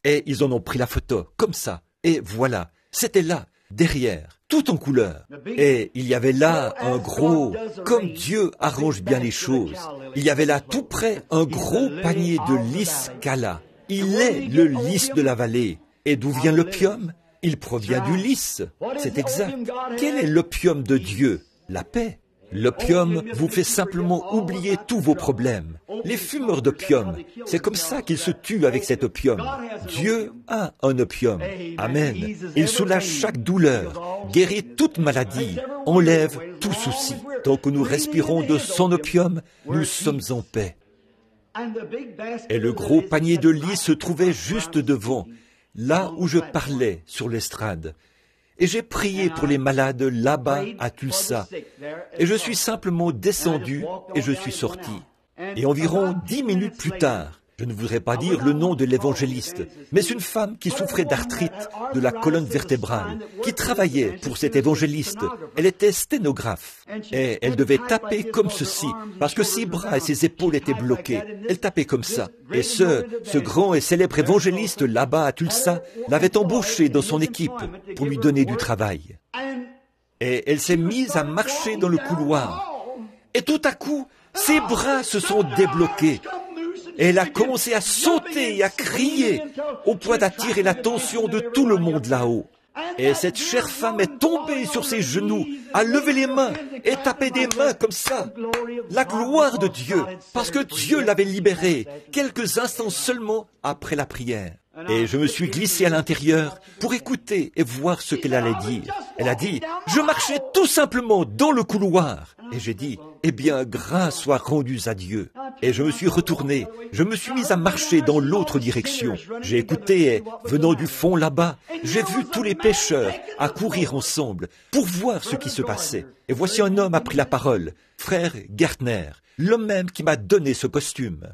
Et ils en ont pris la photo, comme ça. Et voilà, c'était là, derrière, tout en couleur. Et il y avait là un gros, comme Dieu arrange bien les choses, il y avait là tout près un gros panier de lys Kala. Il est le lys de la vallée. Et d'où vient l'opium? Il provient du lys. C'est exact. Quel est l'opium de Dieu? La paix. L'opium vous fait simplement oublier tous vos problèmes. Les fumeurs d'opium, c'est comme ça qu'ils se tuent avec cet opium. Dieu a un opium. Amen. Il soulage chaque douleur, guérit toute maladie, enlève tout souci. Tant que nous respirons de son opium, nous sommes en paix. Et le gros panier de lys se trouvait juste devant, là où je parlais sur l'estrade. Et j'ai prié pour les malades là-bas à Tulsa. Et je suis simplement descendu et je suis sorti. Et environ 10 minutes plus tard, je ne voudrais pas dire le nom de l'évangéliste, mais une femme qui souffrait d'arthrite de la colonne vertébrale, qui travaillait pour cet évangéliste. Elle était sténographe et elle devait taper comme ceci, parce que ses bras et ses épaules étaient bloqués. Elle tapait comme ça. Et ce grand et célèbre évangéliste là-bas à Tulsa l'avait embauché dans son équipe pour lui donner du travail. Et elle s'est mise à marcher dans le couloir. Et tout à coup, ses bras se sont débloqués. Et elle a commencé à sauter et à crier, au point d'attirer l'attention de tout le monde là-haut. Et cette chère femme est tombée sur ses genoux, a levé les mains et tapé des mains comme ça. La gloire de Dieu, parce que Dieu l'avait libérée quelques instants seulement après la prière. Et je me suis glissé à l'intérieur pour écouter et voir ce qu'elle allait dire. Elle a dit, je marchais tout simplement dans le couloir. Et j'ai dit, eh bien, grâce soit rendue à Dieu. Et je me suis retourné, je me suis mis à marcher dans l'autre direction. J'ai écouté et, venant du fond là-bas, j'ai vu tous les pécheurs à courir ensemble pour voir ce qui se passait. Et voici un homme a pris la parole, frère Gardner, l'homme même qui m'a donné ce costume.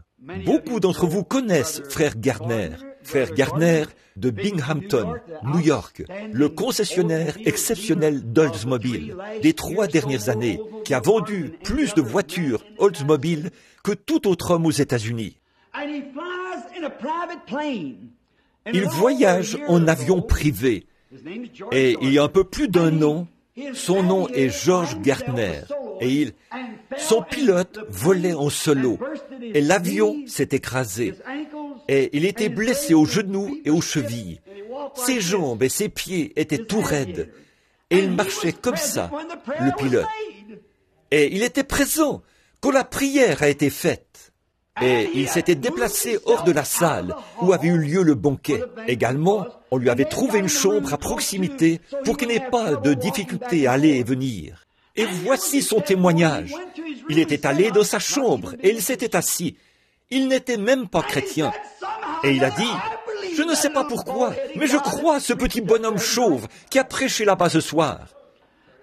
Beaucoup d'entre vous connaissent frère Gardner. Frère Gardner de Binghamton, New York, le concessionnaire exceptionnel d'Oldsmobile des 3 dernières années, qui a vendu plus de voitures Oldsmobile que tout autre homme aux États-Unis. Il voyage en avion privé et il y a un peu plus d'un an, son nom est George Gardner et son pilote volait en solo et l'avion s'est écrasé. Et il était blessé aux genoux et aux chevilles. Ses jambes et ses pieds étaient tout raides. Et il marchait comme ça, le pilote. Et il était présent quand la prière a été faite. Et il s'était déplacé hors de la salle où avait eu lieu le banquet. Également, on lui avait trouvé une chambre à proximité pour qu'il n'ait pas de difficulté à aller et venir. Et voici son témoignage. Il était allé dans sa chambre et il s'était assis. Il n'était même pas chrétien. Et il a dit, « Je ne sais pas pourquoi, mais je crois à ce petit bonhomme chauve qui a prêché là-bas ce soir. »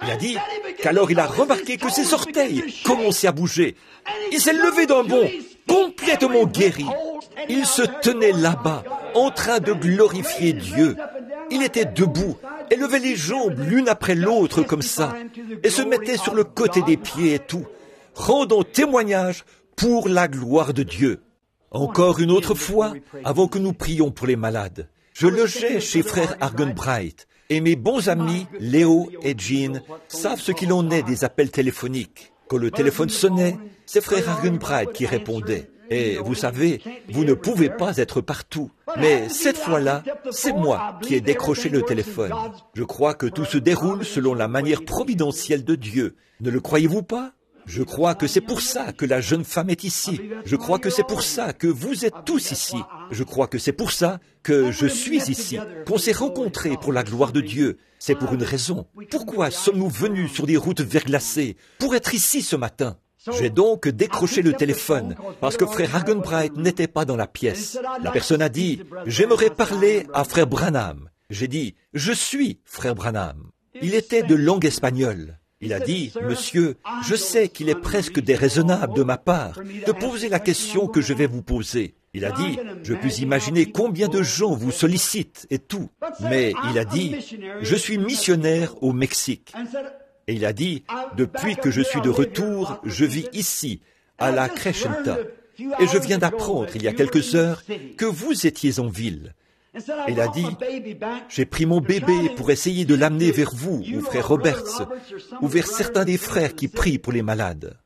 Il a dit qu'alors il a remarqué que ses orteils commençaient à bouger. Il s'est levé d'un bond, complètement guéri. Il se tenait là-bas, en train de glorifier Dieu. Il était debout, et levait les jambes l'une après l'autre comme ça, et se mettait sur le côté des pieds et tout, rendant témoignage pour la gloire de Dieu. Encore une autre fois, avant que nous prions pour les malades, je logeais chez frère Argenbright, et mes bons amis, Léo et Jean, savent ce qu'il en est des appels téléphoniques. Quand le téléphone sonnait, c'est frère Argenbright qui répondait. Et vous savez, vous ne pouvez pas être partout. Mais cette fois-là, c'est moi qui ai décroché le téléphone. Je crois que tout se déroule selon la manière providentielle de Dieu. Ne le croyez-vous pas ? Je crois que c'est pour ça que la jeune femme est ici. Je crois que c'est pour ça que vous êtes tous ici. Je crois que c'est pour ça que je suis ici, qu'on s'est rencontrés pour la gloire de Dieu. C'est pour une raison. Pourquoi sommes-nous venus sur des routes verglacées pour être ici ce matin ? J'ai donc décroché le téléphone parce que frère Argenbright n'était pas dans la pièce. La personne a dit, « J'aimerais parler à frère Branham. » J'ai dit, « Je suis frère Branham. » Il était de langue espagnole. Il a dit, « Monsieur, je sais qu'il est presque déraisonnable de ma part de poser la question que je vais vous poser. » Il a dit, « Je puis imaginer combien de gens vous sollicitent et tout. » Mais il a dit, « Je suis missionnaire au Mexique. » Et il a dit, « Depuis que je suis de retour, je vis ici, à la Crescenta. Et je viens d'apprendre, il y a quelques heures, que vous étiez en ville. » Il a dit, « J'ai pris mon bébé pour essayer de l'amener vers vous, ou frère Roberts, ou vers certains des frères qui prient pour les malades. »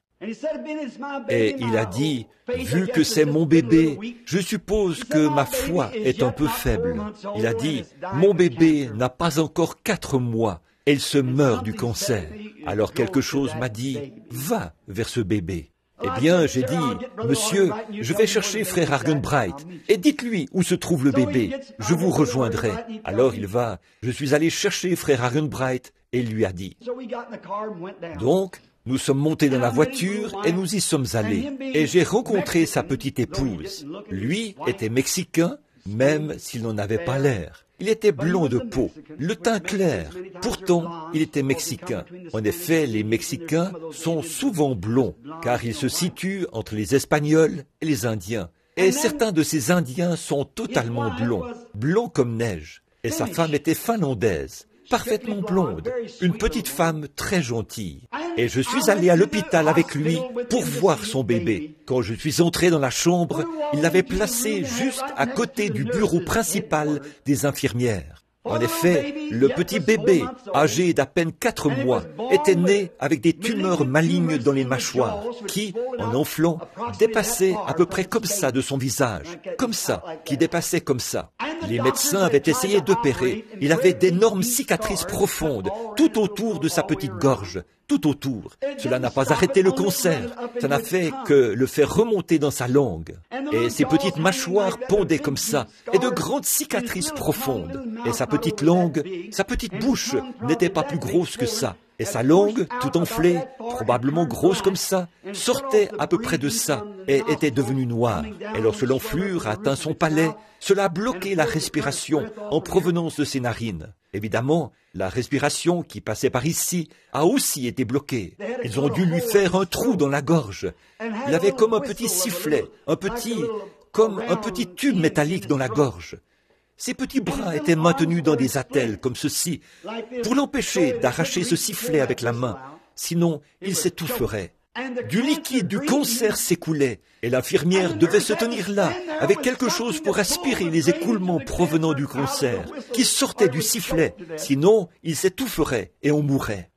Et il a dit, « Vu que c'est mon bébé, je suppose que ma foi est un peu faible. » Il a dit, « Mon bébé n'a pas encore 4 mois, et il se meurt du cancer. » Alors quelque chose m'a dit, « Va vers ce bébé. » Eh bien, j'ai dit, « Monsieur, je vais chercher frère Argenbright, et dites-lui où se trouve le bébé. Je vous rejoindrai. » Alors il va. Je suis allé chercher frère Argenbright, et il lui a dit. Donc, nous sommes montés dans la voiture, et nous y sommes allés. Et j'ai rencontré sa petite épouse. Lui était mexicain, même s'il n'en avait pas l'air. Il était blond de peau, le teint clair. Pourtant, il était mexicain. En effet, les Mexicains sont souvent blonds, car ils se situent entre les Espagnols et les Indiens. Et certains de ces Indiens sont totalement blonds, blonds comme neige. Et sa femme était finlandaise, parfaitement blonde, une petite femme très gentille. Et je suis allé à l'hôpital avec lui pour voir son bébé. Quand je suis entré dans la chambre, il l'avait placé juste à côté du bureau principal des infirmières. En effet, le petit bébé, âgé d'à peine 4 mois, était né avec des tumeurs malignes dans les mâchoires, qui, en enflant, dépassaient à peu près comme ça de son visage, comme ça, qui dépassaient comme ça. Les médecins avaient essayé d'opérer. Il avait d'énormes cicatrices profondes, tout autour de sa petite gorge, tout autour. Cela n'a pas arrêté le cancer, ça n'a fait que le faire remonter dans sa langue. Et ses petites mâchoires pondaient comme ça, et de grandes cicatrices profondes. Et sa petite langue, sa petite bouche n'était pas plus grosse que ça. Et sa langue, tout enflée, probablement grosse comme ça, sortait à peu près de ça et était devenue noire. Et lorsque l'enflure atteint son palais, cela a bloqué la respiration en provenance de ses narines. Évidemment, la respiration qui passait par ici a aussi été bloquée. Ils ont dû lui faire un trou dans la gorge. Il avait comme un petit sifflet, comme un petit tube métallique dans la gorge. Ses petits bras étaient maintenus dans des attelles comme ceci, pour l'empêcher d'arracher ce sifflet avec la main, sinon il s'étoufferait. Du liquide du cancer s'écoulait, et l'infirmière devait se tenir là, avec quelque chose pour aspirer les écoulements provenant du cancer, qui sortaient du sifflet, sinon il s'étoufferait et on mourrait.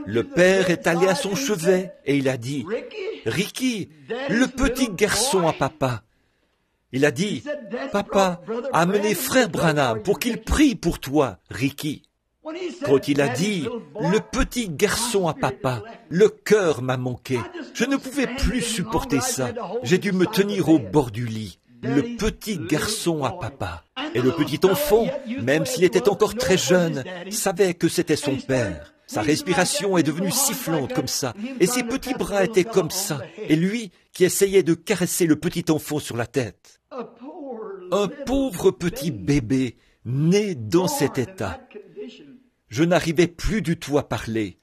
Le père est allé à son chevet, et il a dit, « Ricky, le petit garçon à papa. » Il a dit, « Papa, amenez frère Branham pour qu'il prie pour toi, Ricky. » Quand il a dit, « Le petit garçon à papa », le cœur m'a manqué. Je ne pouvais plus supporter ça. J'ai dû me tenir au bord du lit. Le petit garçon à papa. Et le petit enfant, même s'il était encore très jeune, savait que c'était son père. Sa respiration est devenue sifflante comme ça, et ses petits bras étaient comme ça, et lui qui essayait de caresser le petit enfant sur la tête. Un pauvre petit bébé né dans cet état. Je n'arrivais plus du tout à parler.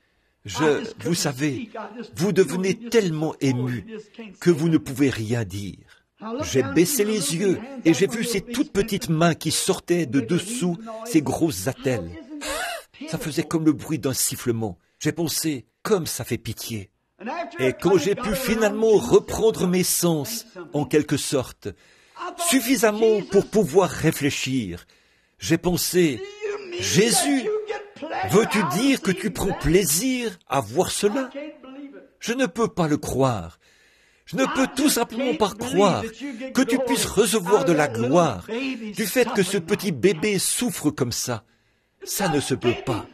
Vous savez, vous devenez tellement ému que vous ne pouvez rien dire. J'ai baissé les yeux et j'ai vu ces toutes petites mains qui sortaient de dessous ces grosses attelles. Ça faisait comme le bruit d'un sifflement. J'ai pensé, comme ça fait pitié. Et quand j'ai pu finalement reprendre mes sens, en quelque sorte, suffisamment pour pouvoir réfléchir, j'ai pensé, Jésus, veux-tu dire que tu prends plaisir à voir cela? Je ne peux pas le croire. Je ne peux tout simplement pas croire que tu puisses recevoir de la gloire du fait que ce petit bébé souffre comme ça. Ça ne se peut pas.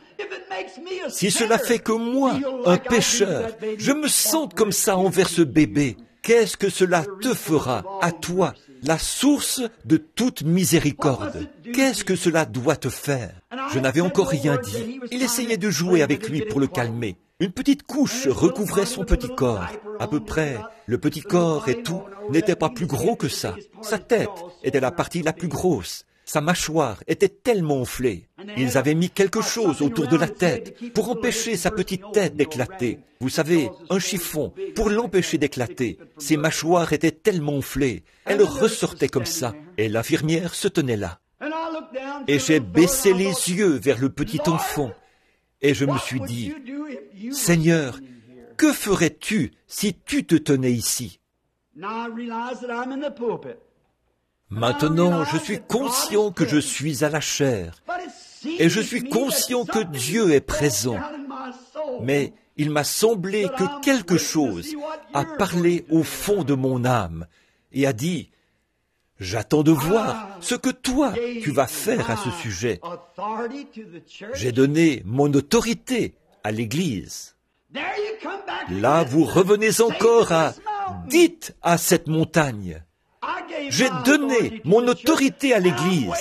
Si cela fait que moi, un pécheur, je me sente comme ça envers ce bébé, qu'est-ce que cela te fera, à toi, la source de toute miséricorde? Qu'est-ce que cela doit te faire? Je n'avais encore rien dit. Il essayait de jouer avec lui pour le calmer. Une petite couche recouvrait son petit corps. À peu près, le petit corps et tout n'était pas plus gros que ça. Sa tête était la partie la plus grosse. Sa mâchoire était tellement enflée. Ils avaient mis quelque chose autour de la tête pour empêcher sa petite tête d'éclater. Vous savez, un chiffon pour l'empêcher d'éclater. Ses mâchoires étaient tellement enflées. Elles ressortaient comme ça. Et l'infirmière se tenait là. Et j'ai baissé les yeux vers le petit enfant. Et je me suis dit, Seigneur, que ferais-tu si tu te tenais ici? Maintenant, je suis conscient que je suis à la chair, et je suis conscient que Dieu est présent. Mais il m'a semblé que quelque chose a parlé au fond de mon âme et a dit, j'attends de voir ce que toi, tu vas faire à ce sujet. J'ai donné mon autorité à l'Église. Là, vous revenez encore à « dites à cette montagne ». J'ai donné mon autorité à l'Église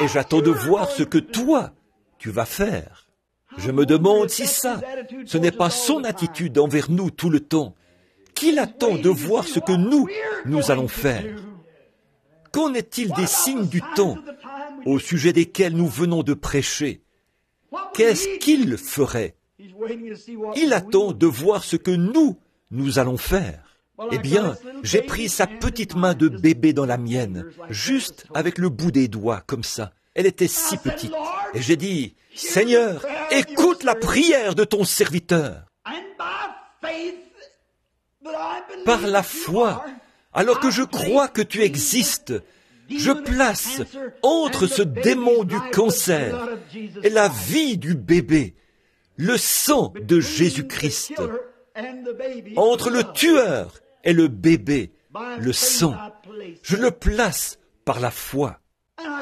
et j'attends de voir ce que toi, tu vas faire. Je me demande si ça, ce n'est pas son attitude envers nous tout le temps, qu'il attend de voir ce que nous allons faire. Qu'en est-il des signes du temps au sujet desquels nous venons de prêcher? Qu'est-ce qu'il ferait? Il attend de voir ce que nous allons faire. Eh bien, j'ai pris sa petite main de bébé dans la mienne, juste avec le bout des doigts, comme ça. Elle était si petite. Et j'ai dit, Seigneur, écoute la prière de ton serviteur. Par la foi, alors que je crois que tu existes, je place entre ce démon du cancer et la vie du bébé, le sang de Jésus-Christ. Entre le tueur et le bébé, le sang, je le place par la foi.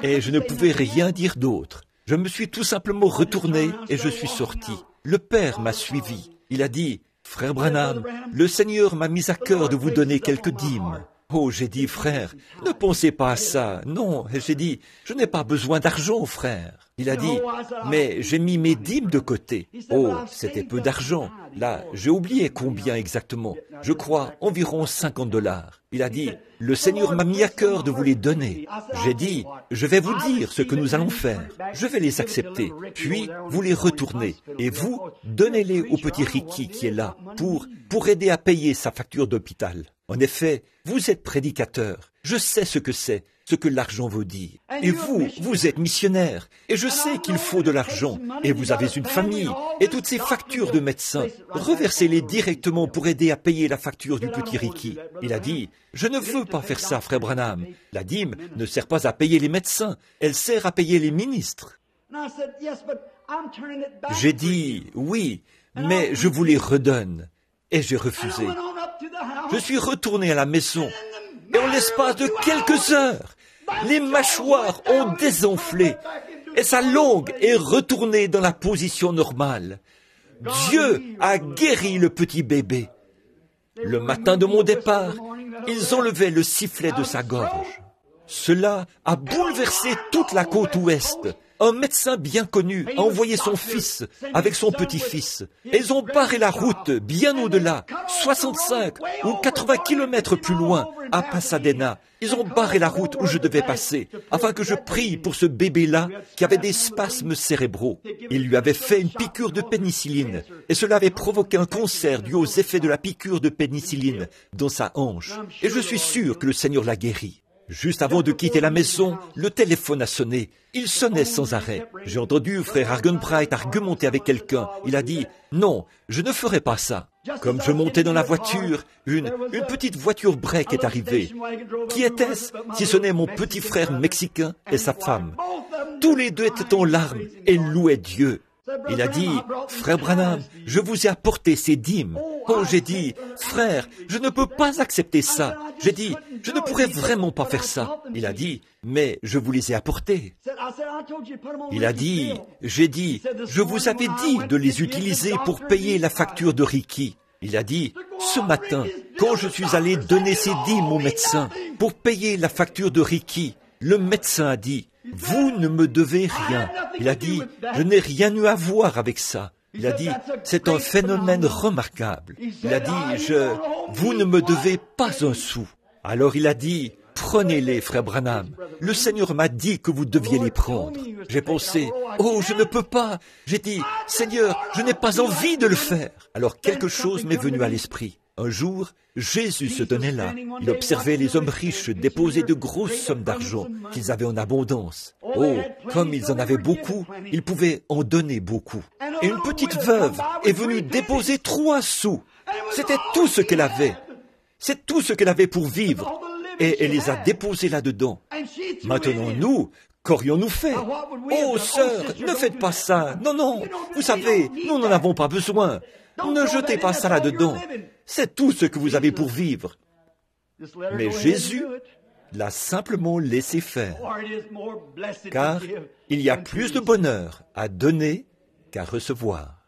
Et je ne pouvais rien dire d'autre. Je me suis tout simplement retourné et je suis sorti. Le Père m'a suivi. Il a dit, « Frère Branham, le Seigneur m'a mis à cœur de vous donner quelques dîmes. » Oh, j'ai dit, frère, ne pensez pas à ça. Non, j'ai dit, je n'ai pas besoin d'argent, frère. Il a dit, mais j'ai mis mes dîmes de côté. Oh, c'était peu d'argent. Là, j'ai oublié combien exactement. Je crois environ $50. Il a dit, le Seigneur m'a mis à cœur de vous les donner. J'ai dit, je vais vous dire ce que nous allons faire. Je vais les accepter. Puis, vous les retournez. Et vous, donnez-les au petit Ricky qui est là pour aider à payer sa facture d'hôpital. En effet, vous êtes prédicateur. Je sais ce que c'est, ce que l'argent veut dire. Et vous êtes missionnaire. Et je sais qu'il faut de l'argent. Et vous avez une famille. Et toutes ces factures de médecins. Reversez-les directement pour aider à payer la facture du petit Ricky. Il a dit, je ne veux pas faire ça, frère Branham. La dîme ne sert pas à payer les médecins. Elle sert à payer les ministres. J'ai dit, oui, mais je vous les redonne. Et j'ai refusé. Je suis retourné à la maison. Et en l'espace de quelques heures, les mâchoires ont désenflé et sa langue est retournée dans la position normale. Dieu a guéri le petit bébé. Le matin de mon départ, ils enlevaient le sifflet de sa gorge. Cela a bouleversé toute la côte ouest. Un médecin bien connu a envoyé son fils avec son petit-fils. Et ils ont barré la route bien au-delà, 65 ou 80 kilomètres plus loin, à Pasadena. Ils ont barré la route où je devais passer, afin que je prie pour ce bébé-là qui avait des spasmes cérébraux. Ils lui avaient fait une piqûre de pénicilline, et cela avait provoqué un cancer dû aux effets de la piqûre de pénicilline dans sa hanche. Et je suis sûr que le Seigneur l'a guéri. Juste avant de quitter la maison, le téléphone a sonné. Il sonnait sans arrêt. J'ai entendu frère Argenbright argumenter avec quelqu'un. Il a dit « Non, je ne ferai pas ça ». Comme je montais dans la voiture, une petite voiture break est arrivée. Qui était-ce si ce n'est mon petit frère mexicain et sa femme? Tous les deux étaient en larmes et louaient Dieu. Il a dit, « Frère Branham, je vous ai apporté ces dîmes. » Oh, j'ai dit, « Frère, je ne peux pas accepter ça. » J'ai dit, « Je ne pourrais vraiment pas faire ça. » Il a dit, « Mais je vous les ai apportés. » Il a dit, j'ai dit, « Je vous avais dit de les utiliser pour payer la facture de Ricky. » Il a dit, « Ce matin, quand je suis allé donner ces dîmes au médecin pour payer la facture de Ricky, le médecin a dit, « Vous ne me devez rien. » Il a dit, « Je n'ai rien eu à voir avec ça. » Il a dit, « C'est un phénomène remarquable. » Il a dit, « Vous ne me devez pas un sou. » Alors il a dit, « Prenez-les, frère Branham. Le Seigneur m'a dit que vous deviez les prendre. » J'ai pensé, « Oh, je ne peux pas. » J'ai dit, « Seigneur, je n'ai pas envie de le faire. » Alors quelque chose m'est venu à l'esprit. Un jour, Jésus se tenait là. Il observait les hommes riches déposer de grosses sommes d'argent qu'ils avaient en abondance. Oh, comme ils en avaient beaucoup, ils pouvaient en donner beaucoup. Et une petite veuve est venue déposer 3 sous. C'était tout ce qu'elle avait. C'est tout ce qu'elle avait pour vivre. Et elle les a déposés là-dedans. Maintenant, nous, qu'aurions-nous fait? Oh, sœur, ne faites pas ça. Non, non, vous savez, nous n'en avons pas besoin. Ne jetez pas ça là-dedans. C'est tout ce que vous avez pour vivre. Mais Jésus l'a simplement laissé faire. Car il y a plus de bonheur à donner qu'à recevoir.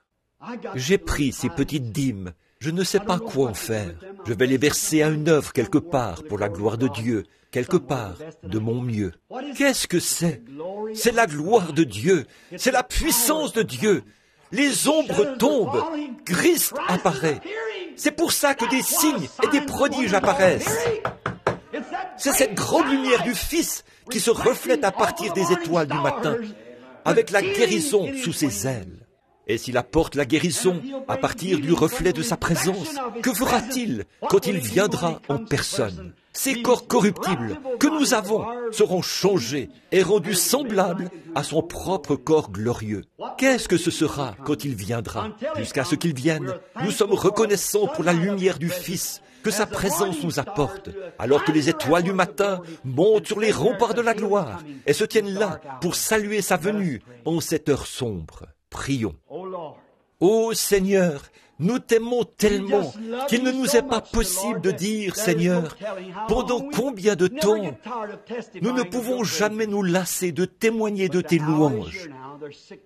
J'ai pris ces petites dîmes. Je ne sais pas quoi en faire. Je vais les verser à une œuvre quelque part pour la gloire de Dieu, quelque part de mon mieux. Qu'est-ce que c'est? C'est la gloire de Dieu. C'est la puissance de Dieu. Les ombres tombent, Christ apparaît. C'est pour ça que des signes et des prodiges apparaissent. C'est cette grande lumière du Fils qui se reflète à partir des étoiles du matin, avec la guérison sous ses ailes. Et s'il apporte la guérison à partir du reflet de sa présence, que fera-t-il quand il viendra en personne? Ces corps corruptibles que nous avons seront changés et rendus semblables à son propre corps glorieux. Qu'est-ce que ce sera quand il viendra? Jusqu'à ce qu'il vienne, nous sommes reconnaissants pour la lumière du Fils que sa présence nous apporte, alors que les étoiles du matin montent sur les remparts de la gloire et se tiennent là pour saluer sa venue en cette heure sombre. Prions. Ô Seigneur, nous t'aimons tellement qu'il ne nous est pas possible de dire, Seigneur, pendant combien de temps nous ne pouvons jamais nous lasser de témoigner de tes louanges.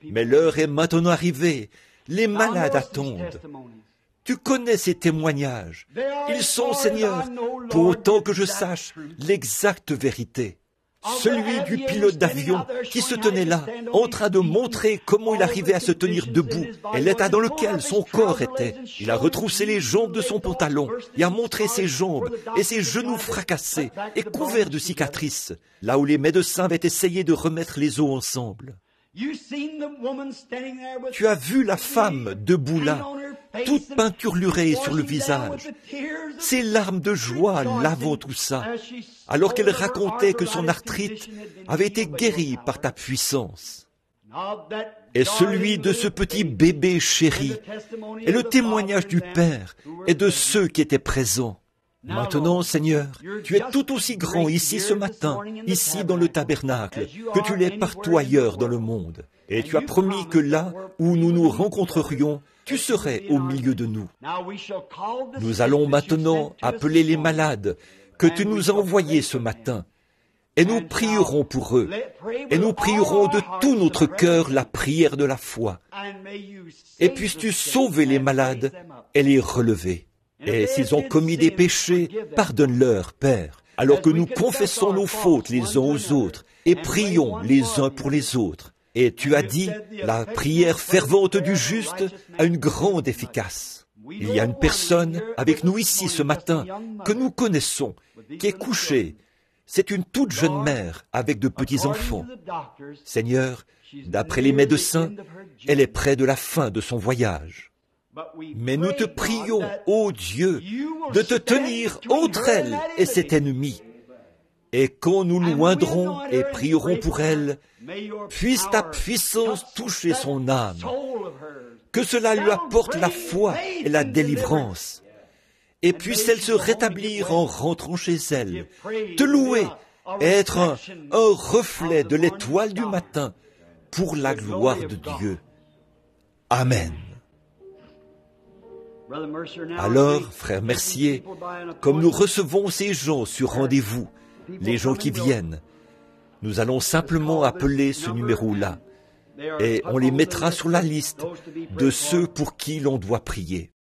Mais l'heure est maintenant arrivée, les malades attendent. Tu connais ces témoignages. Ils sont, Seigneur, pour autant que je sache l'exacte vérité. Celui du pilote d'avion qui se tenait là, en train de montrer comment il arrivait à se tenir debout et l'état dans lequel son corps était. Il a retroussé les jambes de son pantalon et a montré ses jambes et ses genoux fracassés et couverts de cicatrices, là où les médecins avaient essayé de remettre les os ensemble. Tu as vu la femme debout là, toute peinturlurée sur le visage, ses larmes de joie lavant tout ça, alors qu'elle racontait que son arthrite avait été guérie par ta puissance. Et celui de ce petit bébé chéri est le témoignage du Père et de ceux qui étaient présents. Maintenant, Seigneur, tu es tout aussi grand ici ce matin, ici dans le tabernacle, que tu l'es partout ailleurs dans le monde. Et tu as promis que là où nous nous rencontrerions, tu serais au milieu de nous. Nous allons maintenant appeler les malades que tu nous as envoyés ce matin, et nous prierons pour eux, et nous prierons de tout notre cœur la prière de la foi. Et puisses-tu sauver les malades et les relever. Et s'ils ont commis des péchés, pardonne-leur, Père, alors que nous confessons nos fautes les uns aux autres et prions les uns pour les autres. Et tu as dit, la prière fervente du juste a une grande efficace. Il y a une personne avec nous ici ce matin que nous connaissons, qui est couchée. C'est une toute jeune mère avec de petits-enfants. Seigneur, d'après les médecins, elle est près de la fin de son voyage. Mais nous te prions, ô Dieu, de te tenir entre elle et cet ennemi. Et quand nous loindrons et prierons pour elle, puisse ta puissance toucher son âme, que cela lui apporte la foi et la délivrance, et puisse-elle se rétablir en rentrant chez elle, te louer et être un reflet de l'étoile du matin pour la gloire de Dieu. Amen. Alors, frère Mercier, comme nous recevons ces gens sur rendez-vous, les gens qui viennent, nous allons simplement appeler ce numéro-là et on les mettra sur la liste de ceux pour qui l'on doit prier.